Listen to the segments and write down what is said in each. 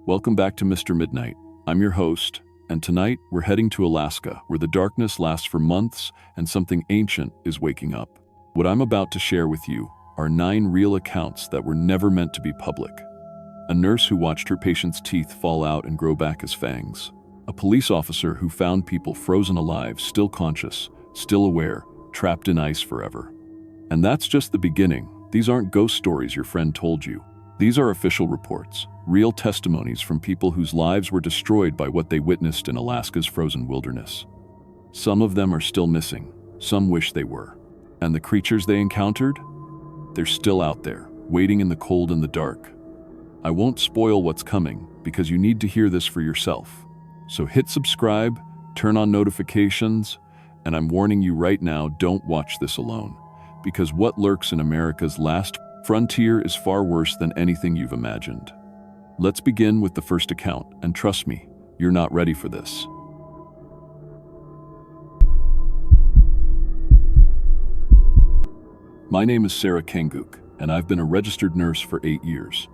Welcome back to Mr. Midnight. I'm your host, and tonight we're heading to Alaska, where the darkness lasts for months and something ancient is waking up. What I'm about to share with you are 9 real accounts that were never meant to be public. A nurse who watched her patient's teeth fall out and grow back as fangs. A police officer who found people frozen alive, still conscious, still aware, trapped in ice forever. And that's just the beginning. These aren't ghost stories your friend told you. These are official reports, real testimonies from people whose lives were destroyed by what they witnessed in Alaska's frozen wilderness. Some of them are still missing, some wish they were. And the creatures they encountered? They're still out there, waiting in the cold and the dark. I won't spoil what's coming, because you need to hear this for yourself. So hit subscribe, turn on notifications, and I'm warning you right now, don't watch this alone. Because what lurks in America's last frontier is far worse than anything you've imagined. Let's begin with the first account, and trust me, you're not ready for this. My name is Sarah Kanguk, and I've been a registered nurse for 8 years.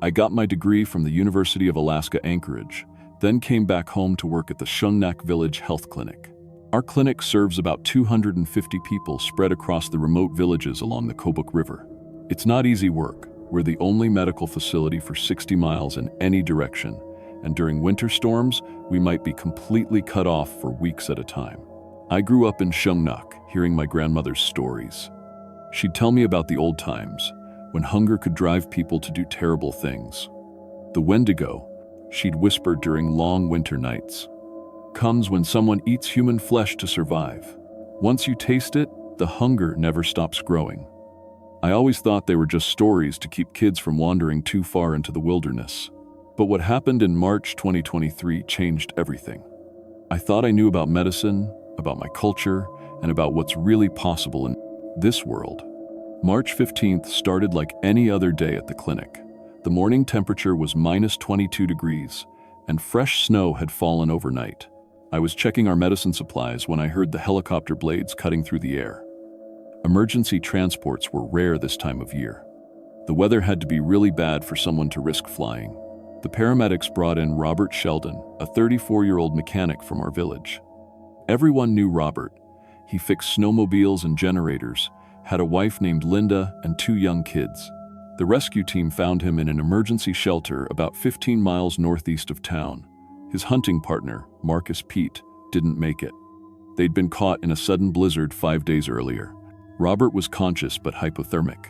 I got my degree from the University of Alaska Anchorage, then came back home to work at the Kushtaka Village Health Clinic. Our clinic serves about 250 people spread across the remote villages along the Kobuk River. It's not easy work. We're the only medical facility for 60 miles in any direction, and during winter storms, we might be completely cut off for weeks at a time. I grew up in Kushtaka, hearing my grandmother's stories. She'd tell me about the old times, when hunger could drive people to do terrible things. The Wendigo, she'd whisper during long winter nights, comes when someone eats human flesh to survive. Once you taste it, the hunger never stops growing. I always thought they were just stories to keep kids from wandering too far into the wilderness. But what happened in March 2023 changed everything. I thought I knew about medicine, about my culture, and about what's really possible in this world. March 15th started like any other day at the clinic. The morning temperature was minus 22 degrees, and fresh snow had fallen overnight. I was checking our medicine supplies when I heard the helicopter blades cutting through the air. Emergency transports were rare this time of year. The weather had to be really bad for someone to risk flying. The paramedics brought in Robert Sheldon, a 34-year-old mechanic from our village. Everyone knew Robert. He fixed snowmobiles and generators, had a wife named Linda and 2 young kids. The rescue team found him in an emergency shelter about 15 miles northeast of town. His hunting partner, Marcus Pete, didn't make it. They'd been caught in a sudden blizzard 5 days earlier. Robert was conscious but hypothermic.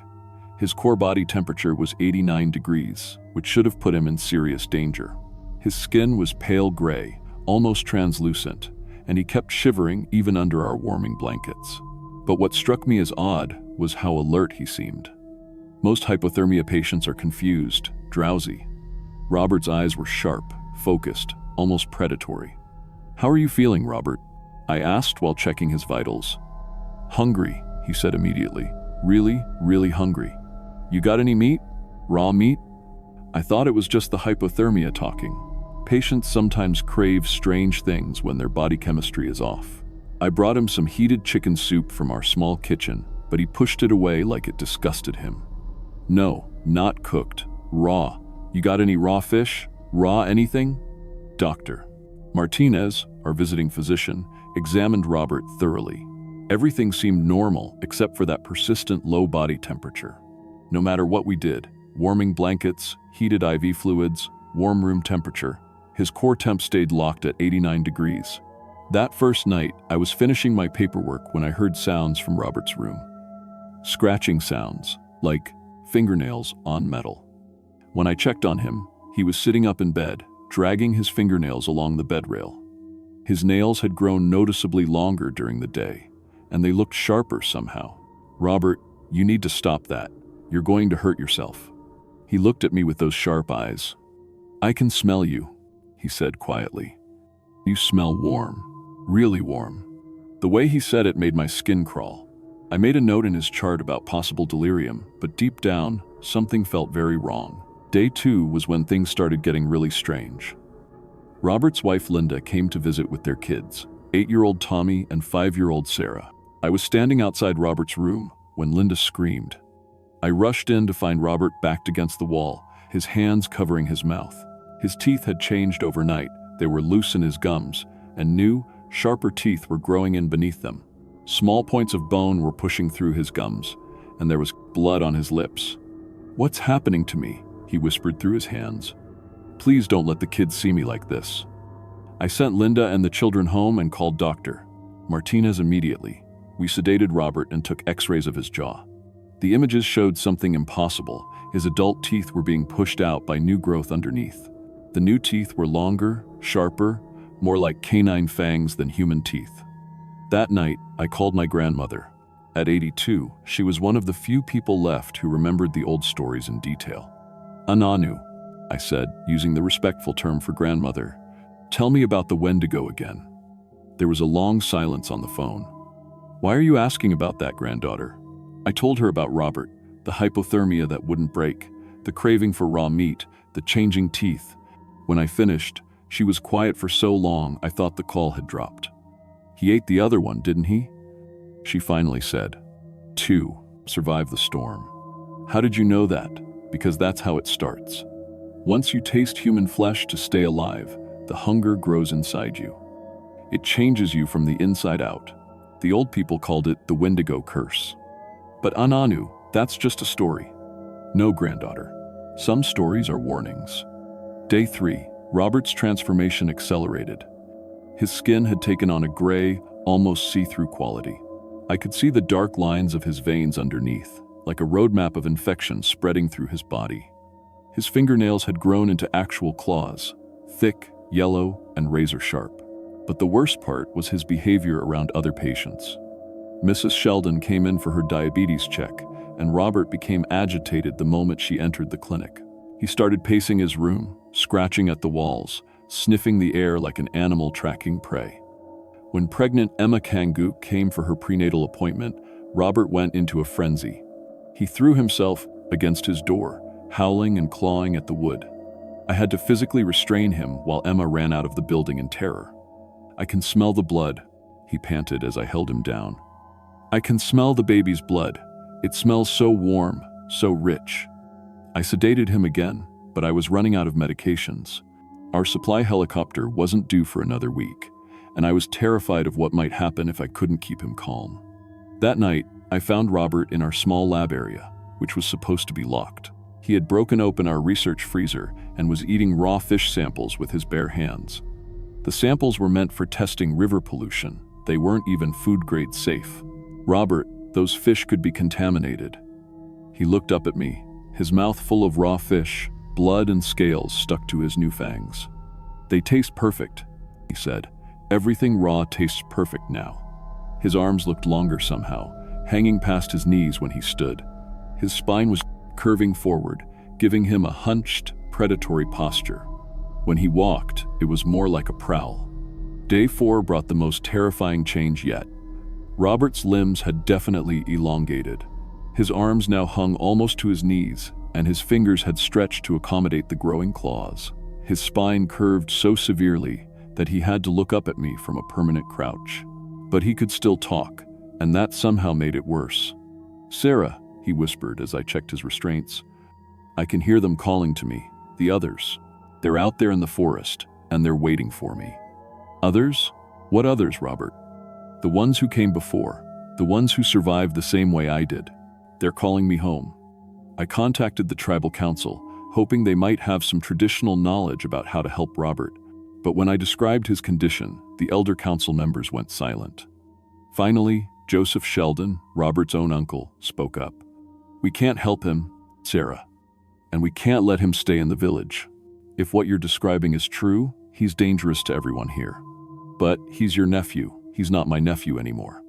His core body temperature was 89 degrees, which should have put him in serious danger. His skin was pale gray, almost translucent, and he kept shivering even under our warming blankets. But what struck me as odd was how alert he seemed. Most hypothermia patients are confused, drowsy. Robert's eyes were sharp, focused, almost predatory. "How are you feeling, Robert?" I asked while checking his vitals. "Hungry," he said immediately. "Really, really hungry. You got any meat? Raw meat?" I thought it was just the hypothermia talking. Patients sometimes crave strange things when their body chemistry is off. I brought him some heated chicken soup from our small kitchen, but he pushed it away like it disgusted him. "No, not cooked. Raw. You got any raw fish? Raw anything?" Dr. Martinez, our visiting physician, examined Robert thoroughly. Everything seemed normal except for that persistent low body temperature. No matter what we did, warming blankets, heated IV fluids, warm room temperature, his core temp stayed locked at 89 degrees. That first night, I was finishing my paperwork when I heard sounds from Robert's room. Scratching sounds, like fingernails on metal. When I checked on him, he was sitting up in bed, dragging his fingernails along the bed rail. His nails had grown noticeably longer during the day, and they looked sharper somehow. "Robert, you need to stop that. You're going to hurt yourself." He looked at me with those sharp eyes. "I can smell you," he said quietly. "You smell warm, really warm." The way he said it made my skin crawl. I made a note in his chart about possible delirium, but deep down, something felt very wrong. Day 2 was when things started getting really strange. Robert's wife Linda came to visit with their kids, 8-year-old Tommy and 5-year-old Sarah. I was standing outside Robert's room when Linda screamed. I rushed in to find Robert backed against the wall, his hands covering his mouth. His teeth had changed overnight. They were loose in his gums, and new, sharper teeth were growing in beneath them. Small points of bone were pushing through his gums, and there was blood on his lips. "What's happening to me?" he whispered through his hands. "Please don't let the kids see me like this." I sent Linda and the children home and called Dr. Martinez immediately. We sedated Robert and took x-rays of his jaw. The images showed something impossible. His adult teeth were being pushed out by new growth underneath. The new teeth were longer, sharper, more like canine fangs than human teeth. That night, I called my grandmother. At 82, she was one of the few people left who remembered the old stories in detail. "Ananu," I said, using the respectful term for grandmother. "Tell me about the Wendigo again." There was a long silence on the phone. "Why are you asking about that, granddaughter?" I told her about Robert, the hypothermia that wouldn't break, the craving for raw meat, the changing teeth. When I finished, she was quiet for so long I thought the call had dropped. "He ate the other one, didn't he?" She finally said. "2 survived the storm." "How did you know that?" "Because that's how it starts. Once you taste human flesh to stay alive, the hunger grows inside you. It changes you from the inside out. The old people called it the Wendigo curse. But Ananu, that's just a story." "No, granddaughter. Some stories are warnings." Day 3, Robert's transformation accelerated. His skin had taken on a gray, almost see-through quality. I could see the dark lines of his veins underneath, like a roadmap of infection spreading through his body. His fingernails had grown into actual claws, thick, yellow, and razor-sharp. But the worst part was his behavior around other patients. Mrs. Sheldon came in for her diabetes check, and Robert became agitated the moment she entered the clinic. He started pacing his room, scratching at the walls, sniffing the air like an animal tracking prey. When pregnant Emma Kanguk came for her prenatal appointment, Robert went into a frenzy. He threw himself against his door, howling and clawing at the wood. I had to physically restrain him while Emma ran out of the building in terror. "I can smell the blood," he panted as I held him down. "I can smell the baby's blood. It smells so warm, so rich." I sedated him again, but I was running out of medications. Our supply helicopter wasn't due for another week, and I was terrified of what might happen if I couldn't keep him calm. That night, I found Robert in our small lab area, which was supposed to be locked. He had broken open our research freezer and was eating raw fish samples with his bare hands. The samples were meant for testing river pollution. They weren't even food-grade safe. "Robert, those fish could be contaminated." He looked up at me, his mouth full of raw fish, blood and scales stuck to his new fangs. "They taste perfect," he said. "Everything raw tastes perfect now." His arms looked longer somehow, hanging past his knees when he stood. His spine was curving forward, giving him a hunched, predatory posture. When he walked, it was more like a prowl. Day 4 brought the most terrifying change yet. Robert's limbs had definitely elongated. His arms now hung almost to his knees, and his fingers had stretched to accommodate the growing claws. His spine curved so severely that he had to look up at me from a permanent crouch. But he could still talk, and that somehow made it worse. "Sarah," he whispered as I checked his restraints. "I can hear them calling to me, the others. They're out there in the forest, and they're waiting for me." "Others? What others, Robert?" "The ones who came before, the ones who survived the same way I did. They're calling me home." I contacted the tribal council, hoping they might have some traditional knowledge about how to help Robert. But when I described his condition, the elder council members went silent. Finally, Joseph Sheldon, Robert's own uncle, spoke up. "We can't help him, Sarah, and we can't let him stay in the village. If what you're describing is true, he's dangerous to everyone here. But he's your nephew. He's not my nephew anymore."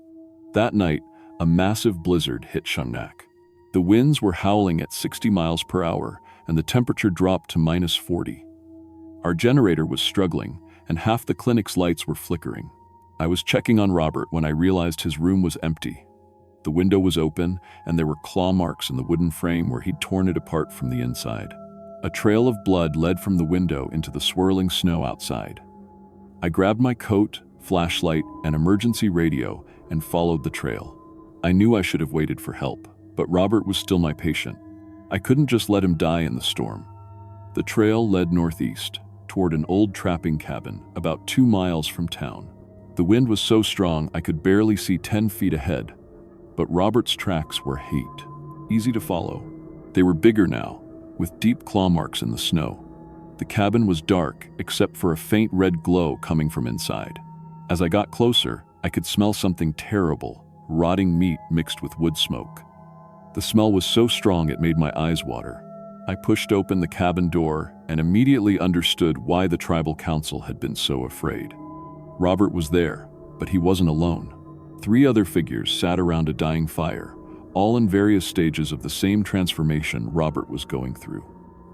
That night, a massive blizzard hit Shungnak. The winds were howling at 60 miles per hour, and the temperature dropped to -40. Our generator was struggling, and half the clinic's lights were flickering. I was checking on Robert when I realized his room was empty. The window was open, and there were claw marks in the wooden frame where he'd torn it apart from the inside. A trail of blood led from the window into the swirling snow outside. I grabbed my coat, flashlight, and emergency radio and followed the trail. I knew I should have waited for help, but Robert was still my patient. I couldn't just let him die in the storm. The trail led northeast, toward an old trapping cabin about 2 miles from town. The wind was so strong I could barely see 10 feet ahead, but Robert's tracks were easy to follow. They were bigger now, with deep claw marks in the snow. The cabin was dark, except for a faint red glow coming from inside. As I got closer, I could smell something terrible, rotting meat mixed with wood smoke. The smell was so strong it made my eyes water. I pushed open the cabin door and immediately understood why the tribal council had been so afraid. Robert was there, but he wasn't alone. 3 other figures sat around a dying fire, all in various stages of the same transformation Robert was going through.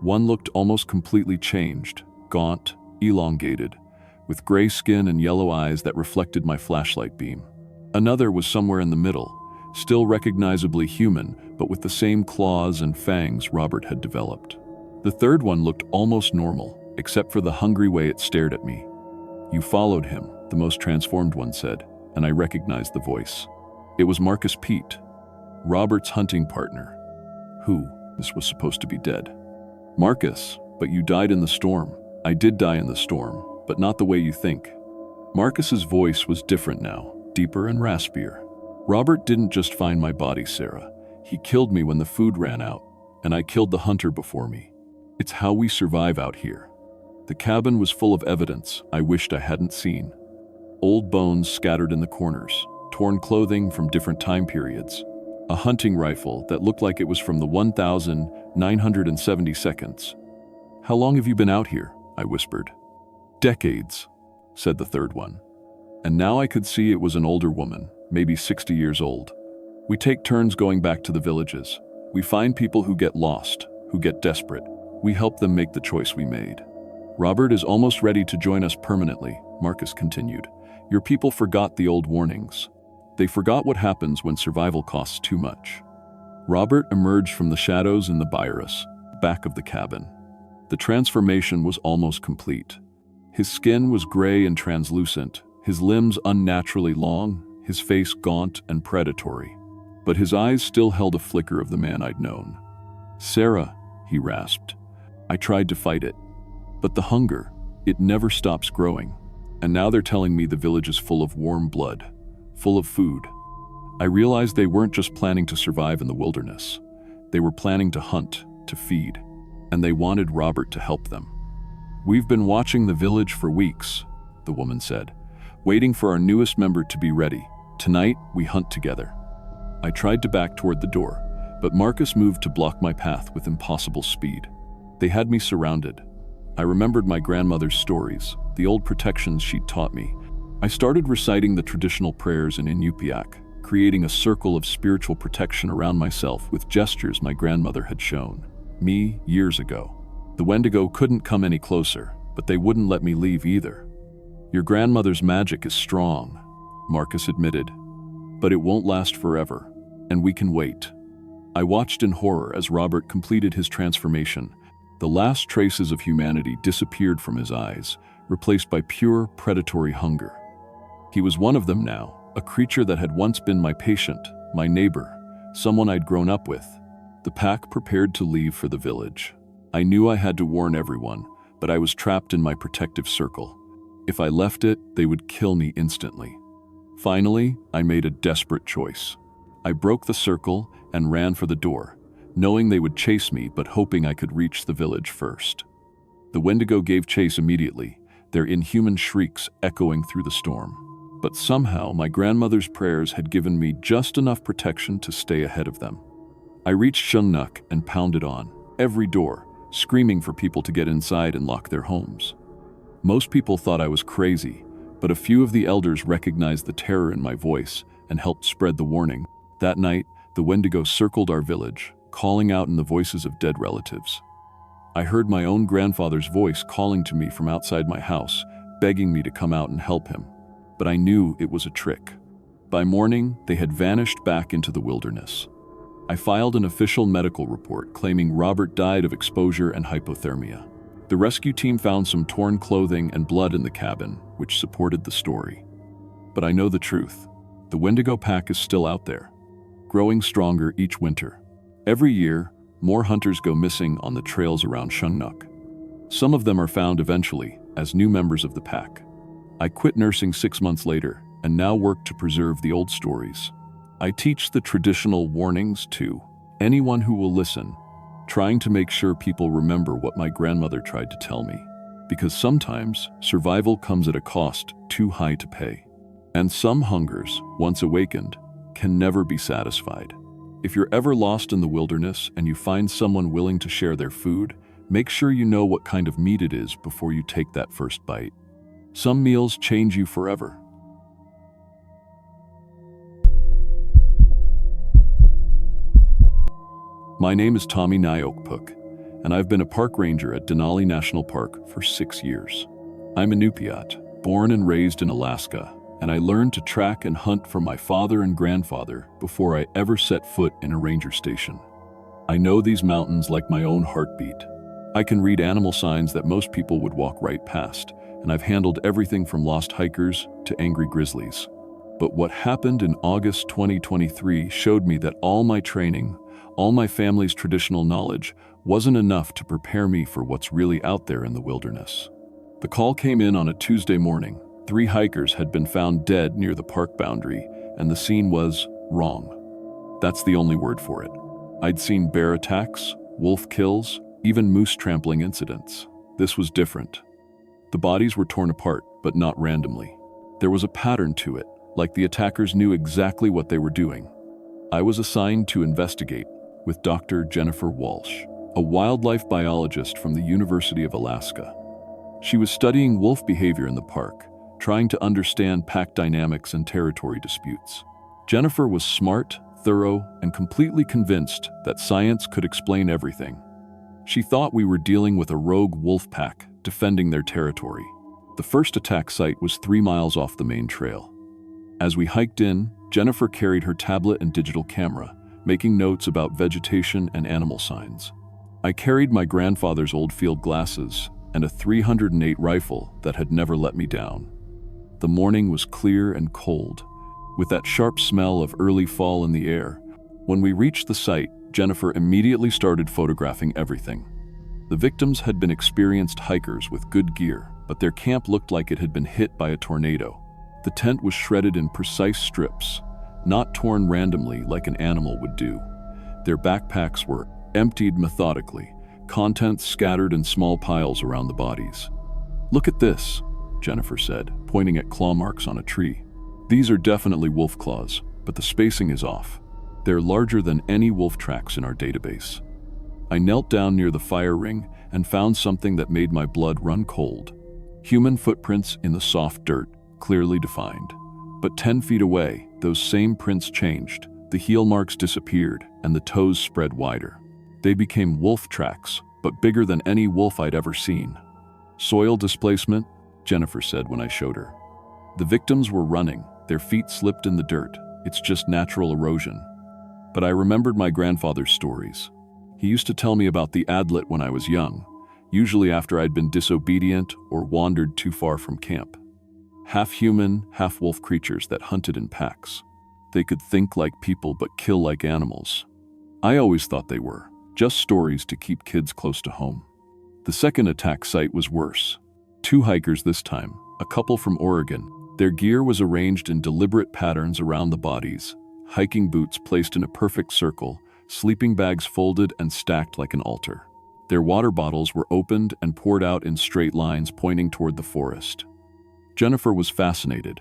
One looked almost completely changed, gaunt, elongated, with gray skin and yellow eyes that reflected my flashlight beam. Another was somewhere in the middle, still recognizably human, but with the same claws and fangs Robert had developed. The third one looked almost normal, except for the hungry way it stared at me. "You followed him," the most transformed one said, and I recognized the voice. It was Marcus Pete, Robert's hunting partner. This was supposed to be dead. "Marcus, but you died in the storm." "I did die in the storm, but not the way you think." Marcus's voice was different now, deeper and raspier. "Robert didn't just find my body, Sarah. He killed me when the food ran out, and I killed the hunter before me. It's how we survive out here." The cabin was full of evidence I wished I hadn't seen. Old bones scattered in the corners, torn clothing from different time periods, a hunting rifle that looked like it was from the 1972. "How long have you been out here?" I whispered. "Decades," said the third one. And now I could see it was an older woman, maybe 60 years old. "We take turns going back to the villages. We find people who get lost, who get desperate. We help them make the choice we made." "Robert is almost ready to join us permanently," Marcus continued. "Your people forgot the old warnings. They forgot what happens when survival costs too much." Robert emerged from the shadows in the Birus, back of the cabin. The transformation was almost complete. His skin was gray and translucent, his limbs unnaturally long, his face gaunt and predatory. But his eyes still held a flicker of the man I'd known. "Sarah," he rasped. "I tried to fight it. But the hunger, it never stops growing. And now they're telling me the village is full of warm blood, full of food." I realized they weren't just planning to survive in the wilderness. They were planning to hunt, to feed, and they wanted Robert to help them. "We've been watching the village for weeks," the woman said, "waiting for our newest member to be ready. Tonight, we hunt together." I tried to back toward the door, but Marcus moved to block my path with impossible speed. They had me surrounded. I remembered my grandmother's stories, the old protections she'd taught me. I started reciting the traditional prayers in Inupiaq, creating a circle of spiritual protection around myself with gestures my grandmother had shown me years ago. The Wendigo couldn't come any closer, but they wouldn't let me leave either. "Your grandmother's magic is strong," Marcus admitted, "but it won't last forever, and we can wait." I watched in horror as Robert completed his transformation. The last traces of humanity disappeared from his eyes, replaced by pure, predatory hunger. He was one of them now, a creature that had once been my patient, my neighbor, someone I'd grown up with. The pack prepared to leave for the village. I knew I had to warn everyone, but I was trapped in my protective circle. If I left it, they would kill me instantly. Finally, I made a desperate choice. I broke the circle and ran for the door, knowing they would chase me but hoping I could reach the village first. The Wendigo gave chase immediately, their inhuman shrieks echoing through the storm. But somehow my grandmother's prayers had given me just enough protection to stay ahead of them. I reached Kushtaka and pounded on every door, screaming for people to get inside and lock their homes. Most people thought I was crazy, but a few of the elders recognized the terror in my voice and helped spread the warning. That night, the Wendigo circled our village, calling out in the voices of dead relatives. I heard my own grandfather's voice calling to me from outside my house, begging me to come out and help him. But I knew it was a trick. By morning, they had vanished back into the wilderness. I filed an official medical report claiming Robert died of exposure and hypothermia. The rescue team found some torn clothing and blood in the cabin, which supported the story. But I know the truth. The Wendigo pack is still out there, growing stronger each winter. Every year, more hunters go missing on the trails around Kushtaka. Some of them are found eventually as new members of the pack. I quit nursing 6 months later and now work to preserve the old stories. I teach the traditional warnings to anyone who will listen, trying to make sure people remember what my grandmother tried to tell me. Because sometimes survival comes at a cost too high to pay. And some hungers, once awakened, can never be satisfied. If you're ever lost in the wilderness and you find someone willing to share their food, make sure you know what kind of meat it is before you take that first bite. Some meals change you forever. My name is Tommy Nyokpuk, and I've been a park ranger at Denali National Park for 6 years. I'm a Inupiat, born and raised in Alaska, and I learned to track and hunt from my father and grandfather before I ever set foot in a ranger station. I know these mountains like my own heartbeat. I can read animal signs that most people would walk right past, and I've handled everything from lost hikers to angry grizzlies. But what happened in August 2023 showed me that all my training, all my family's traditional knowledge, wasn't enough to prepare me for what's really out there in the wilderness. The call came in on a Tuesday morning. 3 hikers had been found dead near the park boundary, and the scene was wrong. That's the only word for it. I'd seen bear attacks, wolf kills, even moose trampling incidents. This was different. The bodies were torn apart, but not randomly. There was a pattern to it, like the attackers knew exactly what they were doing. I was assigned to investigate with Dr. Jennifer Walsh, a wildlife biologist from the University of Alaska. She was studying wolf behavior in the park, trying to understand pack dynamics and territory disputes. Jennifer was smart, thorough, and completely convinced that science could explain everything. She thought we were dealing with a rogue wolf pack defending their territory. The first attack site was 3 miles off the main trail. As we hiked in, Jennifer carried her tablet and digital camera, making notes about vegetation and animal signs. I carried my grandfather's old field glasses and a .308 rifle that had never let me down. The morning was clear and cold, with that sharp smell of early fall in the air. When we reached the site, Jennifer immediately started photographing everything. The victims had been experienced hikers with good gear, but their camp looked like it had been hit by a tornado. The tent was shredded in precise strips, not torn randomly like an animal would do. Their backpacks were emptied methodically, contents scattered in small piles around the bodies. "Look at this," Jennifer said, pointing at claw marks on a tree. "These are definitely wolf claws, but the spacing is off. They're larger than any wolf tracks in our database." I knelt down near the fire ring and found something that made my blood run cold. Human footprints in the soft dirt, clearly defined. But 10 feet away, those same prints changed. The heel marks disappeared and the toes spread wider. They became wolf tracks, but bigger than any wolf I'd ever seen. "Soil displacement," Jennifer said when I showed her. "The victims were running, their feet slipped in the dirt. It's just natural erosion." But I remembered my grandfather's stories. He used to tell me about the Adlet when I was young, usually after I'd been disobedient or wandered too far from camp. Half-human, half-wolf creatures that hunted in packs. They could think like people but kill like animals. I always thought they were, just stories to keep kids close to home. The second attack site was worse. 2 hikers this time, a couple from Oregon. Their gear was arranged in deliberate patterns around the bodies, hiking boots placed in a perfect circle, sleeping bags folded and stacked like an altar. Their water bottles were opened and poured out in straight lines pointing toward the forest. Jennifer was fascinated.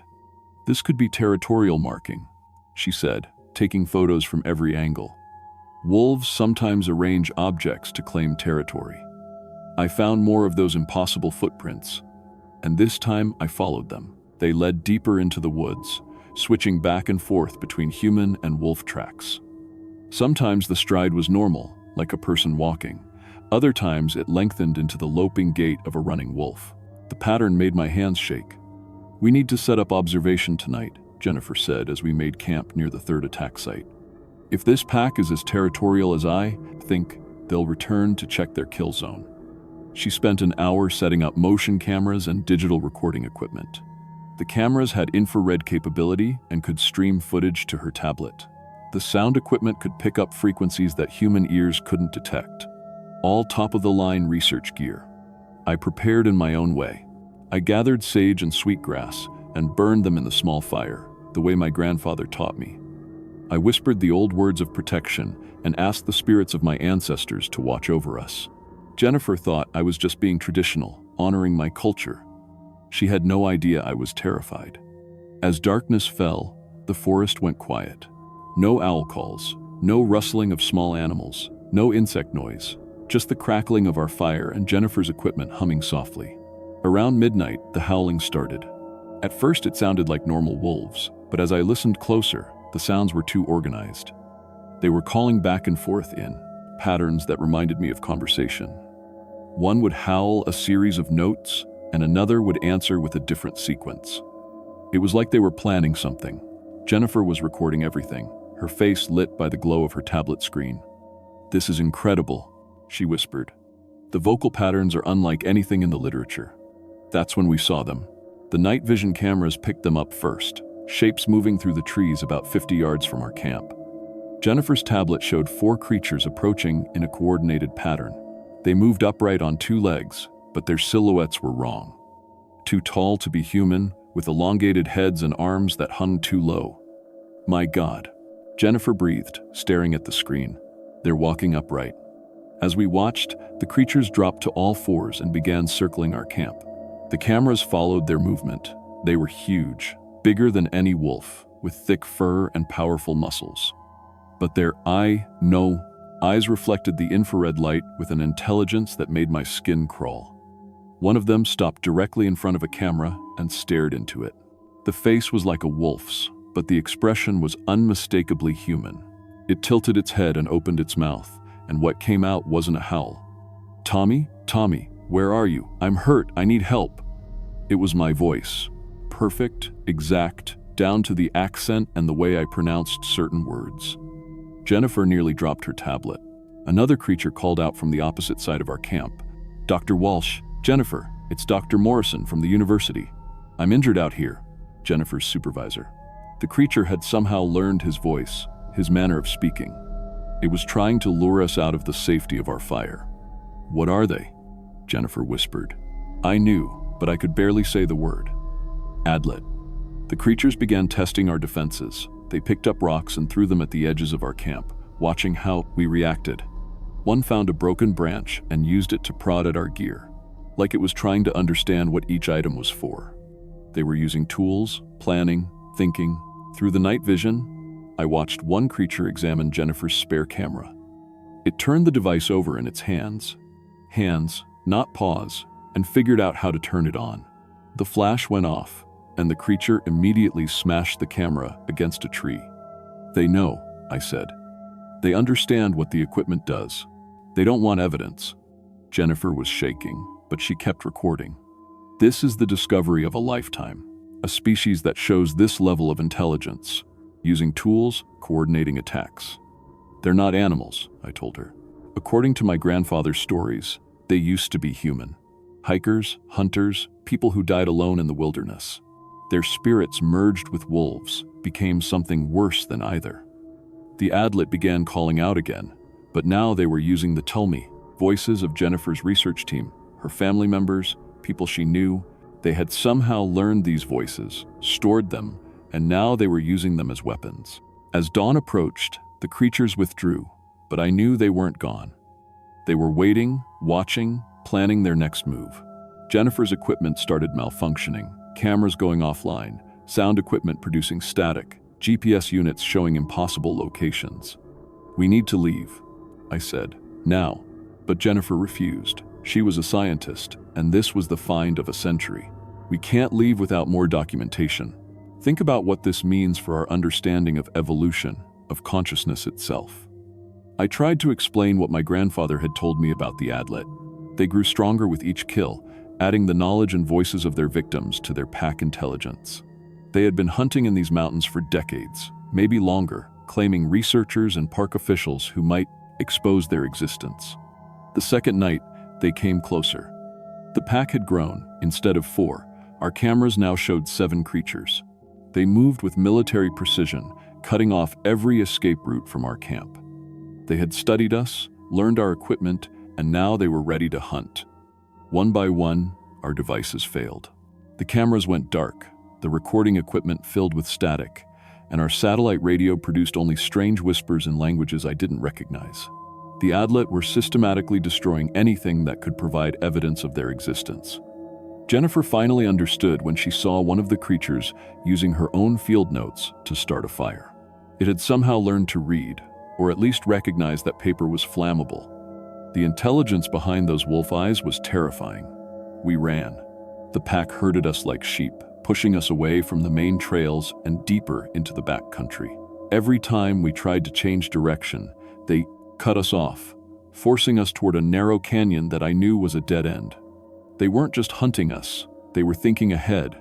"This could be territorial marking," she said, taking photos from every angle. "Wolves sometimes arrange objects to claim territory." I found more of those impossible footprints, and this time I followed them. They led deeper into the woods, switching back and forth between human and wolf tracks. Sometimes the stride was normal, like a person walking. Other times it lengthened into the loping gait of a running wolf. The pattern made my hands shake. "We need to set up observation tonight," Jennifer said as we made camp near the third attack site. "If this pack is as territorial as I think, they'll return to check their kill zone." She spent an hour setting up motion cameras and digital recording equipment. The cameras had infrared capability and could stream footage to her tablet. The sound equipment could pick up frequencies that human ears couldn't detect. All top-of-the-line research gear. I prepared in my own way. I gathered sage and sweetgrass and burned them in the small fire, the way my grandfather taught me. I whispered the old words of protection and asked the spirits of my ancestors to watch over us. Jennifer thought I was just being traditional, honoring my culture. She had no idea I was terrified. As darkness fell, the forest went quiet. No owl calls, no rustling of small animals, no insect noise, just the crackling of our fire and Jennifer's equipment humming softly. Around midnight, the howling started. At first it sounded like normal wolves, but as I listened closer, the sounds were too organized. They were calling back and forth in patterns that reminded me of conversation. One would howl a series of notes, and another would answer with a different sequence. It was like they were planning something. Jennifer was recording everything, her face lit by the glow of her tablet screen. "This is incredible," she whispered. "The vocal patterns are unlike anything in the literature." That's when we saw them. The night vision cameras picked them up first, shapes moving through the trees about 50 yards from our camp. Jennifer's tablet showed 4 creatures approaching in a coordinated pattern. They moved upright on 2 legs, but their silhouettes were wrong. Too tall to be human, with elongated heads and arms that hung too low. "My God," Jennifer breathed, staring at the screen. "They're walking upright." As we watched, the creatures dropped to all fours and began circling our camp. The cameras followed their movement. They were huge, bigger than any wolf, with thick fur and powerful muscles. But their eyes reflected the infrared light with an intelligence that made my skin crawl. One of them stopped directly in front of a camera and stared into it. The face was like a wolf's, but the expression was unmistakably human. It tilted its head and opened its mouth, and what came out wasn't a howl. "Tommy, Tommy, where are you? I'm hurt, I need help." It was my voice. Perfect, exact, down to the accent and the way I pronounced certain words. Jennifer nearly dropped her tablet. Another creature called out from the opposite side of our camp. "Dr. Walsh, Jennifer, it's Dr. Morrison from the university. I'm injured out here," Jennifer's supervisor. The creature had somehow learned his voice, his manner of speaking. It was trying to lure us out of the safety of our fire. "What are they?" Jennifer whispered. I knew, but I could barely say the word. "Adlet." The creatures began testing our defenses. They picked up rocks and threw them at the edges of our camp, watching how we reacted. One found a broken branch and used it to prod at our gear, like it was trying to understand what each item was for. They were using tools, planning, thinking. Through the night vision, I watched one creature examine Jennifer's spare camera. It turned the device over in its hands, not paws, and figured out how to turn it on. The flash went off, and the creature immediately smashed the camera against a tree. "They know," I said. "They understand what the equipment does. They don't want evidence." Jennifer was shaking, but she kept recording. "This is the discovery of a lifetime, a species that shows this level of intelligence, using tools, coordinating attacks. They're not animals," I told her. "According to my grandfather's stories, they used to be human. Hikers, hunters, people who died alone in the wilderness. Their spirits merged with wolves, became something worse than either." The Adlet began calling out again, but now they were using the Tulmi, voices of Jennifer's research team, her family members, people she knew. They had somehow learned these voices, stored them, and now they were using them as weapons. As dawn approached, the creatures withdrew, but I knew they weren't gone. They were waiting, watching, planning their next move. Jennifer's equipment started malfunctioning, cameras going offline, sound equipment producing static, GPS units showing impossible locations. "We need to leave," I said, "now." But Jennifer refused. She was a scientist, and this was the find of a century. "We can't leave without more documentation. Think about what this means for our understanding of evolution, of consciousness itself." I tried to explain what my grandfather had told me about the Adlet. They grew stronger with each kill, adding the knowledge and voices of their victims to their pack intelligence. They had been hunting in these mountains for decades, maybe longer, claiming researchers and park officials who might expose their existence. The second night, they came closer. The pack had grown. Instead of 4, our cameras now showed 7 creatures. They moved with military precision, cutting off every escape route from our camp. They had studied us, learned our equipment, and now they were ready to hunt. One by one, our devices failed. The cameras went dark, the recording equipment filled with static, and our satellite radio produced only strange whispers in languages I didn't recognize. The Adlet were systematically destroying anything that could provide evidence of their existence. Jennifer finally understood when she saw one of the creatures using her own field notes to start a fire. It had somehow learned to read, or at least recognize that paper was flammable. The intelligence behind those wolf eyes was terrifying. We ran. The pack herded us like sheep, pushing us away from the main trails and deeper into the backcountry. Every time we tried to change direction, they cut us off, forcing us toward a narrow canyon that I knew was a dead end. They weren't just hunting us, they were thinking ahead,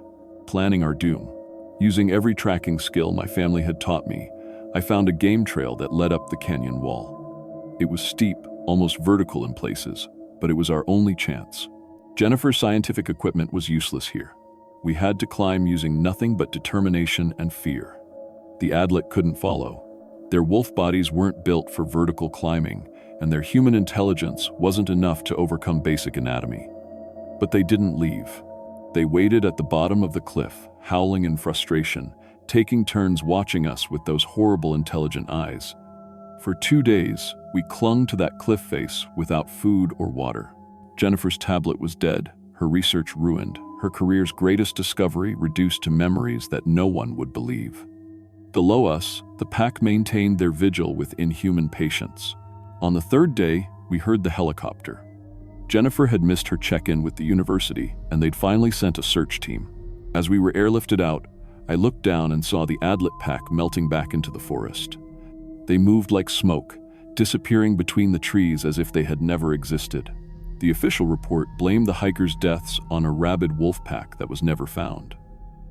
planning our doom. Using every tracking skill my family had taught me, I found a game trail that led up the canyon wall. It was steep, almost vertical in places, but it was our only chance. Jennifer's scientific equipment was useless here. We had to climb using nothing but determination and fear. The Adlet couldn't follow. Their wolf bodies weren't built for vertical climbing, and their human intelligence wasn't enough to overcome basic anatomy. But they didn't leave. They waited at the bottom of the cliff, howling in frustration, taking turns watching us with those horrible intelligent eyes. For 2 days, we clung to that cliff face without food or water. Jennifer's tablet was dead, her research ruined, her career's greatest discovery reduced to memories that no one would believe. Below us, the pack maintained their vigil with inhuman patience. On the 3rd day, we heard the helicopter. Jennifer had missed her check-in with the university, and they'd finally sent a search team. As we were airlifted out, I looked down and saw the Adlet pack melting back into the forest. They moved like smoke, disappearing between the trees as if they had never existed. The official report blamed the hikers' deaths on a rabid wolf pack that was never found.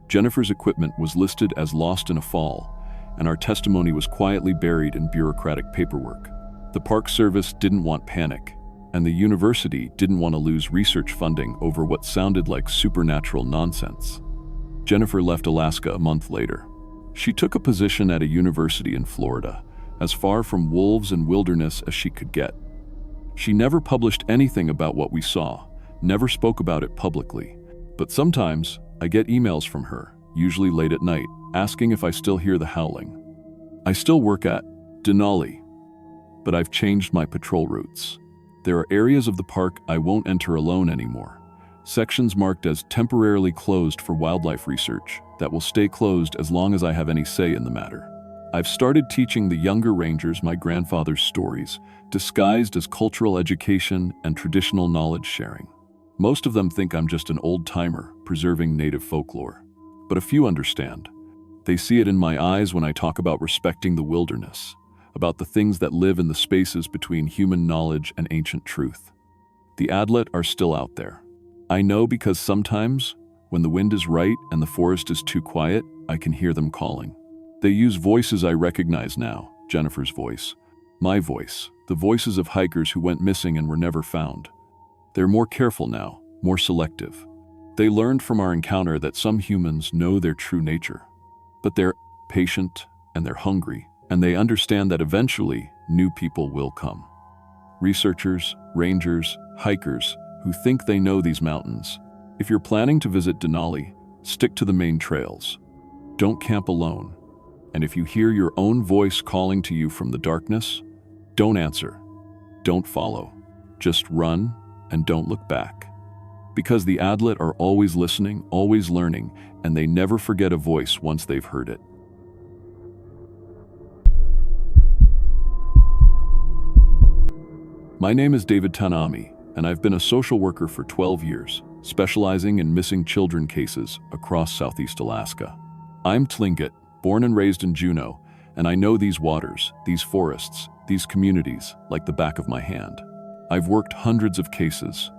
Jennifer's equipment was listed as lost in a fall, and our testimony was quietly buried in bureaucratic paperwork. The Park Service didn't want panic, and the university didn't want to lose research funding over what sounded like supernatural nonsense. Jennifer left Alaska a month later. She took a position at a university in Florida, as far from wolves and wilderness as she could get. She never published anything about what we saw, never spoke about it publicly, but sometimes I get emails from her, usually late at night, asking if I still hear the howling. I still work at Denali, but I've changed my patrol routes. There are areas of the park I won't enter alone anymore, sections marked as temporarily closed for wildlife research that will stay closed as long as I have any say in the matter. I've started teaching the younger rangers my grandfather's stories, disguised as cultural education and traditional knowledge sharing. Most of them think I'm just an old-timer preserving native folklore, but a few understand. They see it in my eyes when I talk about respecting the wilderness, about the things that live in the spaces between human knowledge and ancient truth. The Adlet are still out there. I know because sometimes, when the wind is right and the forest is too quiet, I can hear them calling. They use voices I recognize now, Jennifer's voice, my voice, the voices of hikers who went missing and were never found. They're more careful now, more selective. They learned from our encounter that some humans know their true nature, but they're patient and they're hungry, and they understand that eventually new people will come. Researchers, rangers, hikers who think they know these mountains. If you're planning to visit Denali, stick to the main trails. Don't camp alone. And if you hear your own voice calling to you from the darkness, don't answer. Don't follow. Just run and don't look back. Because the Adlet are always listening, always learning, and they never forget a voice once they've heard it. My name is David Tanami, and I've been a social worker for 12 years, specializing in missing children cases across Southeast Alaska. I'm Tlingit, born and raised in Juneau, and I know these waters, these forests, these communities like the back of my hand. I've worked hundreds of cases,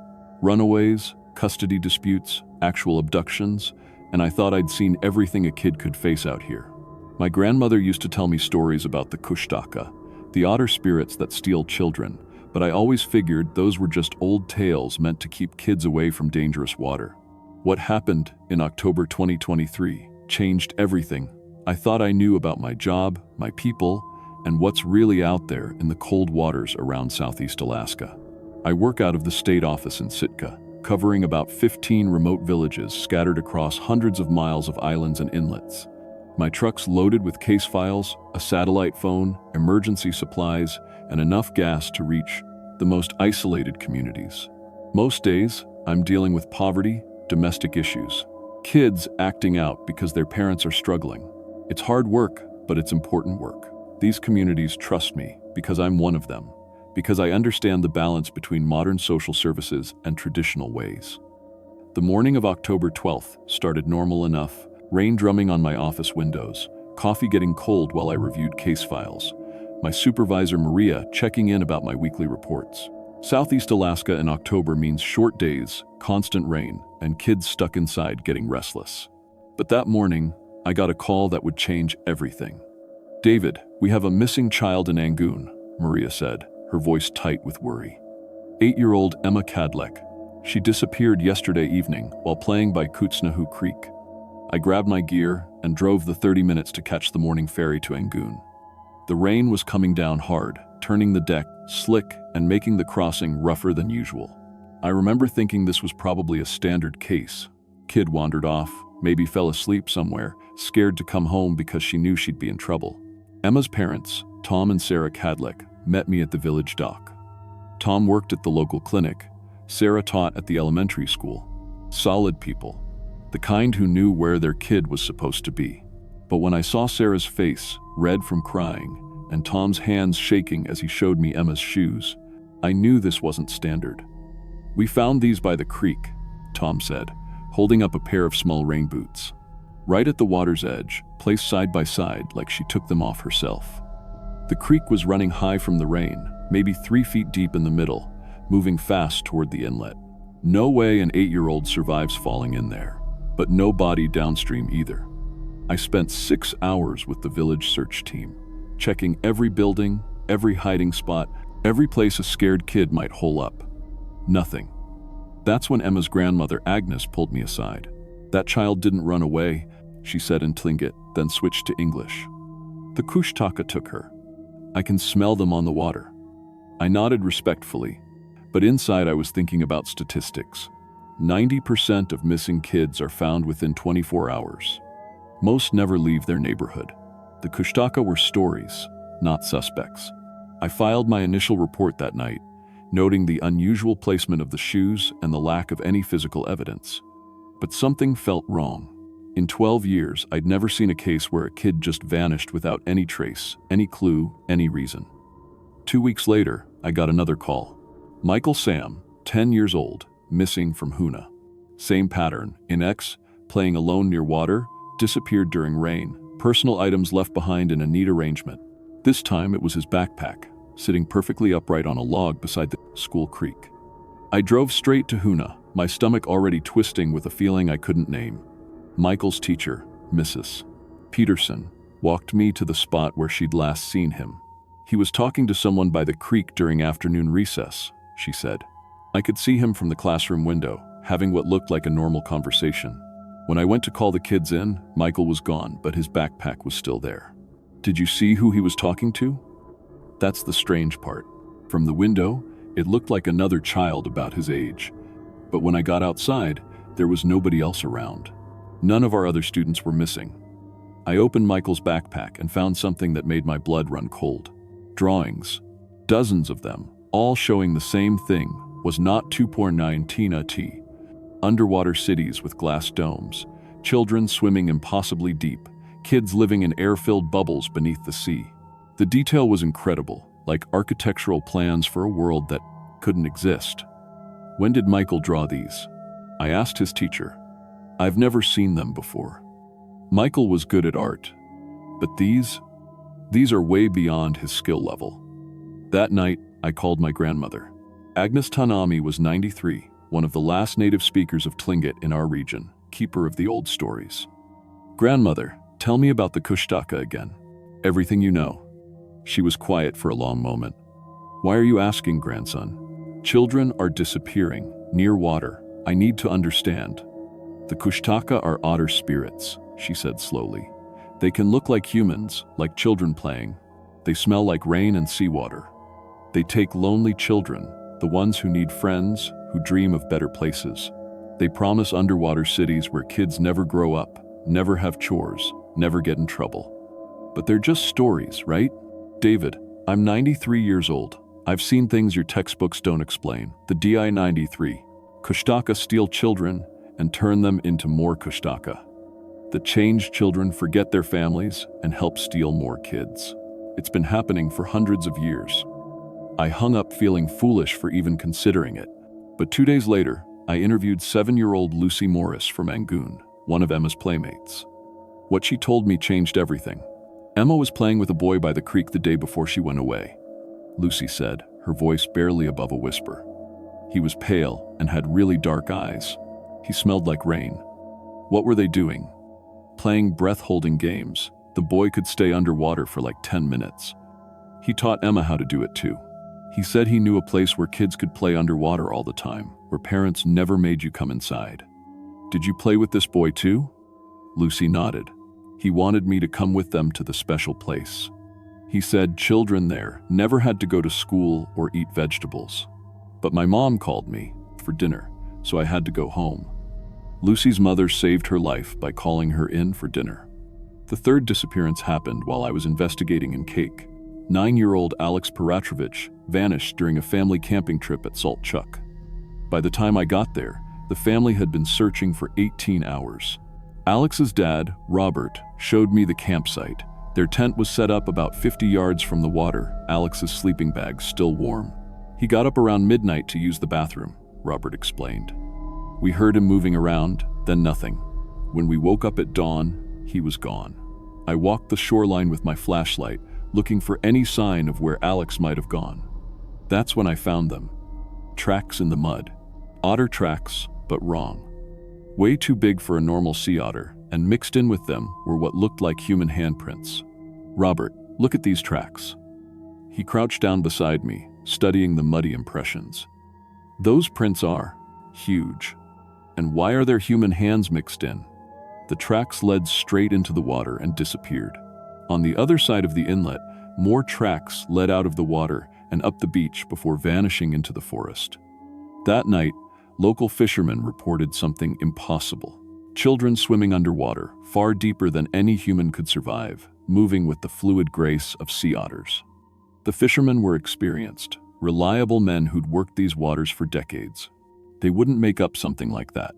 runaways, custody disputes, actual abductions, and I thought I'd seen everything a kid could face out here. My grandmother used to tell me stories about the Kushtaka, the otter spirits that steal children, but I always figured those were just old tales meant to keep kids away from dangerous water. What happened in October 2023 changed everything. I thought I knew about my job, my people, and what's really out there in the cold waters around Southeast Alaska. I work out of the state office in Sitka, covering about 15 remote villages scattered across hundreds of miles of islands and inlets. My trucks loaded with case files, a satellite phone, emergency supplies, and enough gas to reach the most isolated communities. Most days, I'm dealing with poverty, domestic issues, kids acting out because their parents are struggling. It's hard work, but it's important work. These communities trust me because I'm one of them, because I understand the balance between modern social services and traditional ways. The morning of October 12th started normal enough, rain drumming on my office windows, coffee getting cold while I reviewed case files, my supervisor Maria checking in about my weekly reports. Southeast Alaska in October means short days, constant rain, and kids stuck inside getting restless. But that morning, I got a call that would change everything. "David, we have a missing child in Angoon," Maria said, her voice tight with worry. 8-year-old Emma Cadleck. She disappeared yesterday evening while playing by Kushtaka Creek. I grabbed my gear and drove the 30 minutes to catch the morning ferry to Angoon. The rain was coming down hard, turning the deck slick and making the crossing rougher than usual. I remember thinking this was probably a standard case. Kid wandered off, maybe fell asleep somewhere, scared to come home because she knew she'd be in trouble. Emma's parents, Tom and Sarah Cadleck, met me at the village dock. Tom worked at the local clinic. Sarah taught at the elementary school. Solid people. The kind who knew where their kid was supposed to be. But when I saw Sarah's face, red from crying, and Tom's hands shaking as he showed me Emma's shoes, I knew this wasn't standard. "We found these by the creek," Tom said, holding up a pair of small rain boots. Right at the water's edge, placed side by side like she took them off herself. The creek was running high from the rain, maybe 3 feet deep in the middle, moving fast toward the inlet. No way an 8-year-old survives falling in there, but no body downstream either. I spent 6 hours with the village search team, checking every building, every hiding spot, every place a scared kid might hole up. Nothing. That's when Emma's grandmother, Agnes, pulled me aside. "That child didn't run away," she said in Tlingit, then switched to English. "The Kushtaka took her. I can smell them on the water." I nodded respectfully, but inside I was thinking about statistics. 90% of missing kids are found within 24 hours. Most never leave their neighborhood. The Kushtaka were stories, not suspects. I filed my initial report that night, noting the unusual placement of the shoes and the lack of any physical evidence. But something felt wrong. In 12 years, I'd never seen a case where a kid just vanished without any trace, any clue, any reason. 2 weeks later, I got another call. Michael Sam, 10 years old, missing from Hoona. Same pattern, in X, playing alone near water, disappeared during rain, personal items left behind in a neat arrangement. This time it was his backpack, sitting perfectly upright on a log beside the school creek. I drove straight to Hoona, my stomach already twisting with a feeling I couldn't name. Michael's teacher, Mrs. Peterson, walked me to the spot where she'd last seen him. He was talking to someone by the creek during afternoon recess, she said. I could see him from the classroom window, having what looked like a normal conversation. When I went to call the kids in, Michael was gone, but his backpack was still there. Did you see who he was talking to? That's the strange part. From the window, it looked like another child about his age. But when I got outside, there was nobody else around. None of our other students were missing. I opened Michael's backpack and found something that made my blood run cold. Drawings. Dozens of them, all showing the same thing, was not 2.9 Tina T. Underwater cities with glass domes, children swimming impossibly deep, kids living in air-filled bubbles beneath the sea. The detail was incredible, like architectural plans for a world that couldn't exist. When did Michael draw these? I asked his teacher. I've never seen them before. Michael was good at art, but these are way beyond his skill level. That night, I called my grandmother. Agnes Tanami was 93, one of the last native speakers of Tlingit in our region, keeper of the old stories. Grandmother, tell me about the Kushtaka again. Everything you know. She was quiet for a long moment. Why are you asking, grandson? Children are disappearing, near water. I need to understand. The Kushtaka are otter spirits, she said slowly. They can look like humans, like children playing. They smell like rain and seawater. They take lonely children, the ones who need friends, who dream of better places. They promise underwater cities where kids never grow up, never have chores, never get in trouble. But they're just stories, right? David, I'm 93 years old. I've seen things your textbooks don't explain. The DI-93. Kushtaka steal children and turn them into more Kushtaka. The changed children forget their families and help steal more kids. It's been happening for hundreds of years. I hung up feeling foolish for even considering it. But 2 days later, I interviewed 7-year-old Lucy Morris from Angoon, one of Emma's playmates. What she told me changed everything. Emma was playing with a boy by the creek the day before she went away. Lucy said, her voice barely above a whisper. He was pale and had really dark eyes. He smelled like rain. What were they doing? Playing breath-holding games. The boy could stay underwater for like 10 minutes. He taught Emma how to do it too. He said he knew a place where kids could play underwater all the time, where parents never made you come inside. Did you play with this boy too? Lucy nodded. He wanted me to come with them to the special place. He said children there never had to go to school or eat vegetables. But my mom called me for dinner, so I had to go home. Lucy's mother saved her life by calling her in for dinner. The third disappearance happened while I was investigating in Cake. 9-year-old Alex Paratrovich vanished during a family camping trip at Salt Chuck. By the time I got there, the family had been searching for 18 hours. Alex's dad, Robert, showed me the campsite. Their tent was set up about 50 yards from the water, Alex's sleeping bag still warm. He got up around midnight to use the bathroom, Robert explained. We heard him moving around, then nothing. When we woke up at dawn, he was gone. I walked the shoreline with my flashlight, looking for any sign of where Alex might have gone. That's when I found them. Tracks in the mud. Otter tracks, but wrong. Way too big for a normal sea otter, and mixed in with them were what looked like human handprints. Robert, look at these tracks. He crouched down beside me, studying the muddy impressions. Those prints are huge. And why are there human hands mixed in? The tracks led straight into the water and disappeared. On the other side of the inlet, more tracks led out of the water and up the beach before vanishing into the forest. That night, local fishermen reported something impossible. Children swimming underwater, far deeper than any human could survive, moving with the fluid grace of sea otters. The fishermen were experienced, reliable men who'd worked these waters for decades. They wouldn't make up something like that.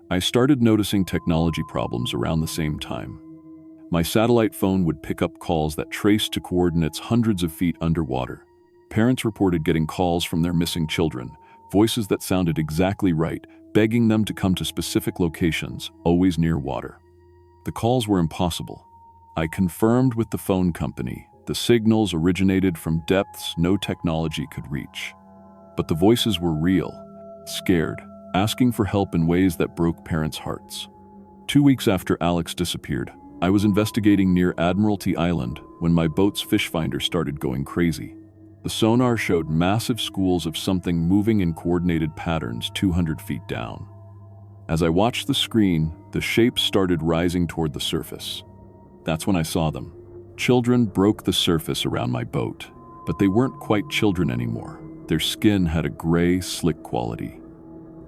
I started noticing technology problems around the same time. My satellite phone would pick up calls that traced to coordinates hundreds of feet underwater. Parents reported getting calls from their missing children, voices that sounded exactly right, begging them to come to specific locations, always near water. The calls were impossible. I confirmed with the phone company. The signals originated from depths no technology could reach. But the voices were real, scared, asking for help in ways that broke parents' hearts. 2 weeks after Alex disappeared, I was investigating near Admiralty Island when my boat's fish finder started going crazy. The sonar showed massive schools of something moving in coordinated patterns 200 feet down. As I watched the screen, the shapes started rising toward the surface. That's when I saw them. Children broke the surface around my boat, but they weren't quite children anymore. Their skin had a gray, slick quality.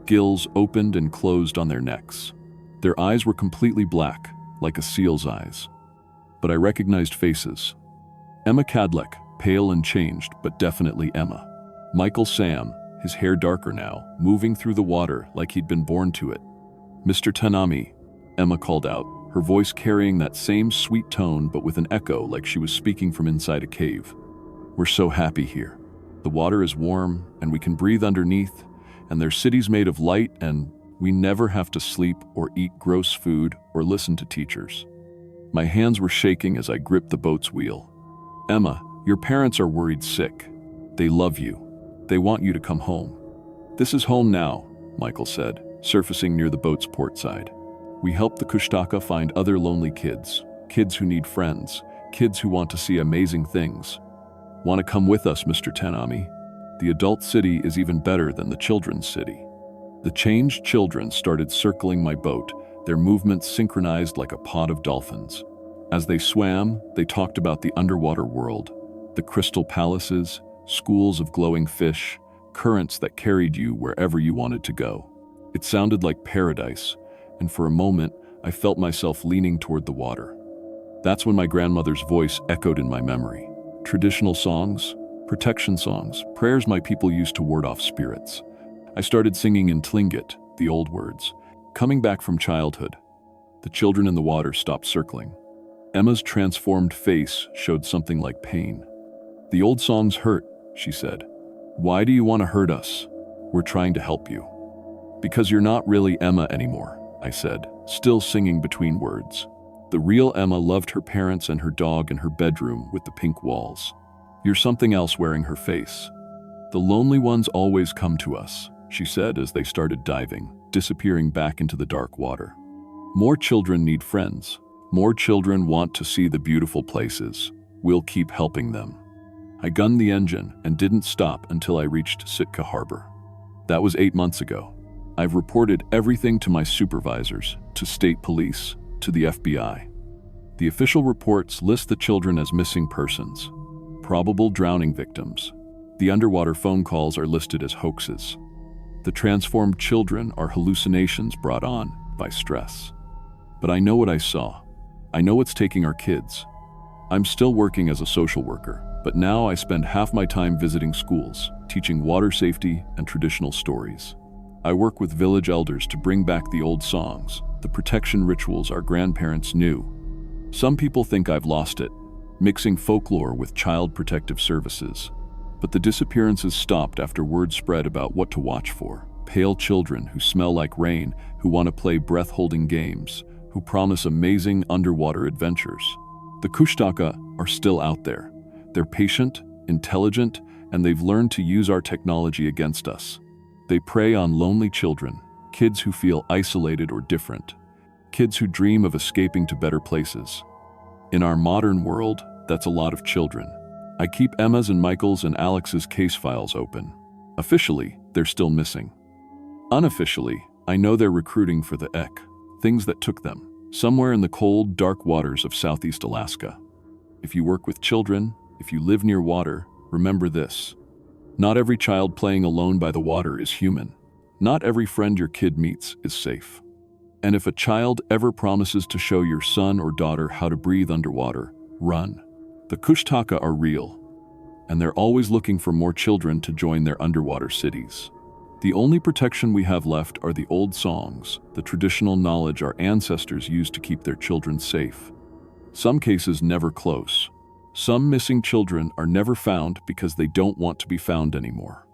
Gills opened and closed on their necks. Their eyes were completely black, like a seal's eyes. But I recognized faces. Emma Cadleck, pale and changed, but definitely Emma. Michael Sam, his hair darker now, moving through the water like he'd been born to it. Mr. Tanami, Emma called out, her voice carrying that same sweet tone but with an echo like she was speaking from inside a cave. We're so happy here. The water is warm, and we can breathe underneath, and their cities made of light, and we never have to sleep or eat gross food or listen to teachers. My hands were shaking as I gripped the boat's wheel. Emma, your parents are worried sick. They love you. They want you to come home. This is home now, Michael said, surfacing near the boat's port side. We help the Kushtaka find other lonely kids, kids who need friends, kids who want to see amazing things. Want to come with us, Mr. Tanami? The adult city is even better than the children's city. The changed children started circling my boat, their movements synchronized like a pod of dolphins. As they swam, they talked about the underwater world, the crystal palaces, schools of glowing fish, currents that carried you wherever you wanted to go. It sounded like paradise, and for a moment, I felt myself leaning toward the water. That's when my grandmother's voice echoed in my memory. Traditional songs, protection songs, prayers my people used to ward off spirits. I started singing in Tlingit, the old words. Coming back from childhood, the children in the water stopped circling. Emma's transformed face showed something like pain. "The old songs hurt," she said. "Why do you want to hurt us? We're trying to help you." "Because you're not really Emma anymore," I said, still singing between words. The real Emma loved her parents and her dog in her bedroom with the pink walls. "You're something else wearing her face. The lonely ones always come to us," she said as they started diving, disappearing back into the dark water. "More children need friends. More children want to see the beautiful places. We'll keep helping them." I gunned the engine and didn't stop until I reached Sitka Harbor. That was 8 months ago. I've reported everything to my supervisors, to state police, to the FBI. The official reports list the children as missing persons, probable drowning victims. The underwater phone calls are listed as hoaxes. The transformed children are hallucinations brought on by stress. But I know what I saw. I know what's taking our kids. I'm still working as a social worker, but now I spend half my time visiting schools, teaching water safety and traditional stories. I work with village elders to bring back the old songs, the protection rituals our grandparents knew. Some people think I've lost it, mixing folklore with child protective services. But the disappearances stopped after word spread about what to watch for. Pale children who smell like rain, who want to play breath-holding games, who promise amazing underwater adventures. The Kushtaka are still out there. They're patient, intelligent, and they've learned to use our technology against us. They prey on lonely children, kids who feel isolated or different, kids who dream of escaping to better places. In our modern world, that's a lot of children. I keep Emma's and Michael's and Alex's case files open. Officially, they're still missing. Unofficially, I know they're recruiting for the EK, things that took them, somewhere in the cold, dark waters of Southeast Alaska. If you work with children, if you live near water, remember this. Not every child playing alone by the water is human. Not every friend your kid meets is safe. And if a child ever promises to show your son or daughter how to breathe underwater, run. The Kushtaka are real, and they're always looking for more children to join their underwater cities. The only protection we have left are the old songs, the traditional knowledge our ancestors used to keep their children safe. Some cases never close. Some missing children are never found because they don't want to be found anymore.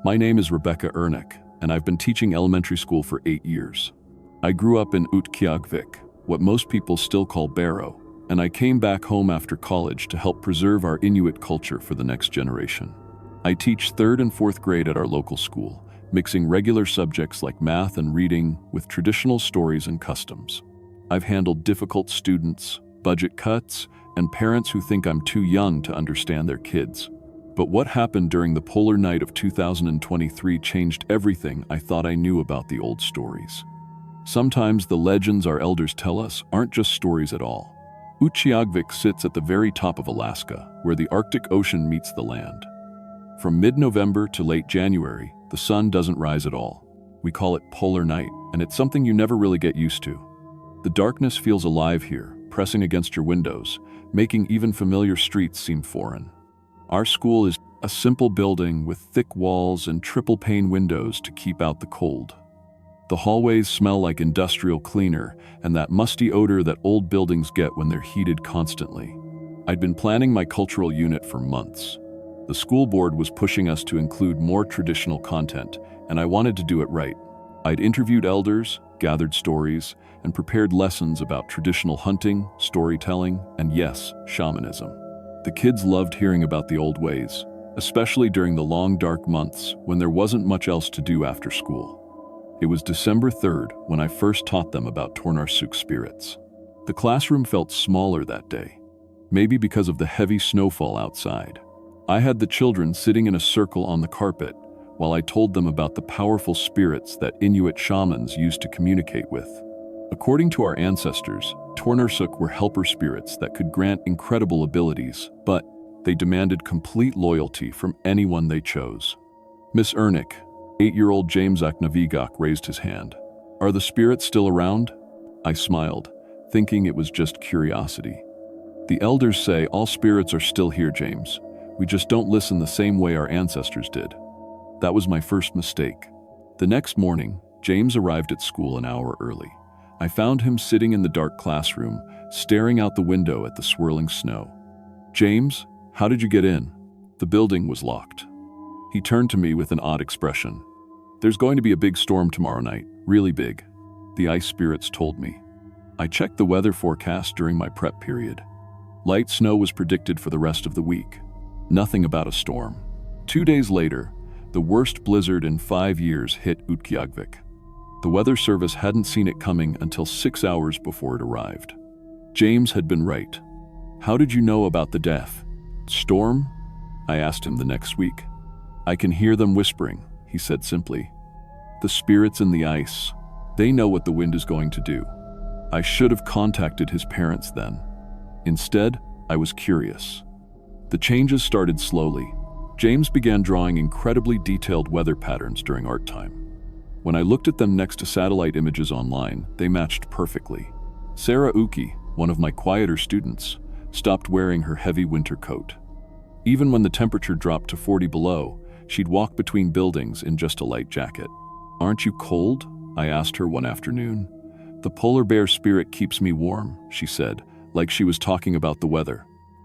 My name is Rebecca Ernick, and I've been teaching elementary school for 8 years. I grew up in Utqiagvik, what most people still call Barrow, and I came back home after college to help preserve our Inuit culture for the next generation. I teach 3rd and 4th grade at our local school, mixing regular subjects like math and reading with traditional stories and customs. I've handled difficult students, budget cuts, and parents who think I'm too young to understand their kids. But what happened during the polar night of 2023 changed everything I thought I knew about the old stories. Sometimes the legends our elders tell us aren't just stories at all. Utqiagvik sits at the very top of Alaska, where the Arctic Ocean meets the land. From mid-November to late January, the sun doesn't rise at all. We call it polar night, and it's something you never really get used to. The darkness feels alive here, pressing against your windows, making even familiar streets seem foreign. Our school is a simple building with thick walls and triple-pane windows to keep out the cold. The hallways smell like industrial cleaner and that musty odor that old buildings get when they're heated constantly. I'd been planning my cultural unit for months. The school board was pushing us to include more traditional content, and I wanted to do it right. I'd interviewed elders, gathered stories, and prepared lessons about traditional hunting, storytelling, and yes, shamanism. The kids loved hearing about the old ways, especially during the long dark months when there wasn't much else to do after school. It was December 3rd when I first taught them about Tornaruk spirits. The classroom felt smaller that day, maybe because of the heavy snowfall outside. I had the children sitting in a circle on the carpet while I told them about the powerful spirits that Inuit shamans used to communicate with. According to our ancestors, Tornaruk were helper spirits that could grant incredible abilities, but they demanded complete loyalty from anyone they chose. Miss Ernick, 8-year-old James Aknavigak raised his hand. Are the spirits still around? I smiled, thinking it was just curiosity. The elders say all spirits are still here, James. We just don't listen the same way our ancestors did. That was my first mistake. The next morning, James arrived at school an hour early. I found him sitting in the dark classroom, staring out the window at the swirling snow. James, how did you get in? The building was locked. He turned to me with an odd expression. There's going to be a big storm tomorrow night, really big. The ice spirits told me. I checked the weather forecast during my prep period. Light snow was predicted for the rest of the week. Nothing about a storm. 2 days later, the worst blizzard in 5 years hit Utqiagvik. The weather service hadn't seen it coming until 6 hours before it arrived. James had been right. How did you know about the death storm? I asked him the next week. I can hear them whispering, he said simply. The spirits in the ice, they know what the wind is going to do. I should have contacted his parents then. Instead, I was curious. The changes started slowly. James began drawing incredibly detailed weather patterns during art time. When I looked at them next to satellite images online, they matched perfectly. Sarah Uki, one of my quieter students, stopped wearing her heavy winter coat. Even when the temperature dropped to 40 below, she'd walk between buildings in just a light jacket. Aren't you cold? I asked her one afternoon. The polar bear spirit keeps me warm, she said, like she was talking about the weather.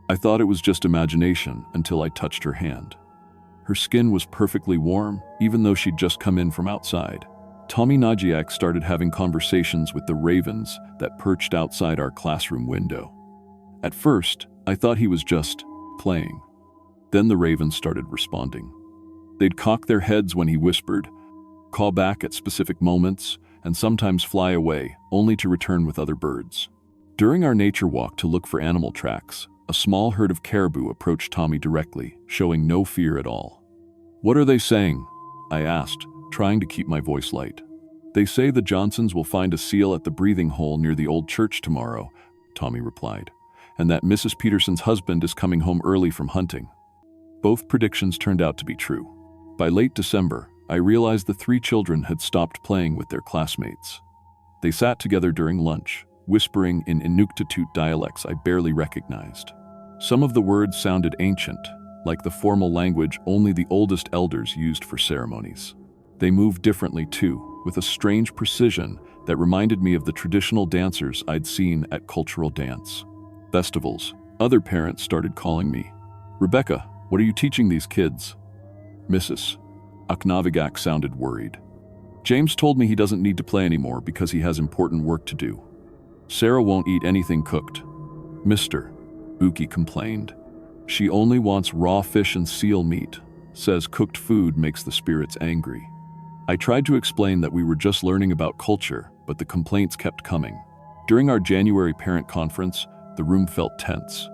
I thought it was just imagination until I touched her hand. Her skin was perfectly warm, even though she'd just come in from outside. Tommy Najiak started having conversations with the ravens that perched outside our classroom window. At first, I thought he was just playing. Then the ravens started responding. They'd cock their heads when he whispered, call back at specific moments, and sometimes fly away, only to return with other birds. During our nature walk to look for animal tracks, a small herd of caribou approached Tommy directly, showing no fear at all. What are they saying? I asked, trying to keep my voice light. They say the Johnsons will find a seal at the breathing hole near the old church tomorrow, Tommy replied, and that Mrs. Peterson's husband is coming home early from hunting. Both predictions turned out to be true. By late December, I realized the 3 children had stopped playing with their classmates. They sat together during lunch, whispering in Inuktitut dialects I barely recognized. Some of the words sounded ancient, like the formal language only the oldest elders used for ceremonies. They moved differently too, with a strange precision that reminded me of the traditional dancers I'd seen at cultural dance festivals. Other parents started calling me. Rebecca, what are you teaching these kids? Mrs. Aknavigak sounded worried. James told me he doesn't need to play anymore because he has important work to do. Sarah won't eat anything cooked. Mr. Uki complained. She only wants raw fish and seal meat, says cooked food makes the spirits angry. I tried to explain that we were just learning about culture, but the complaints kept coming. During our January parent conference, the room felt tense.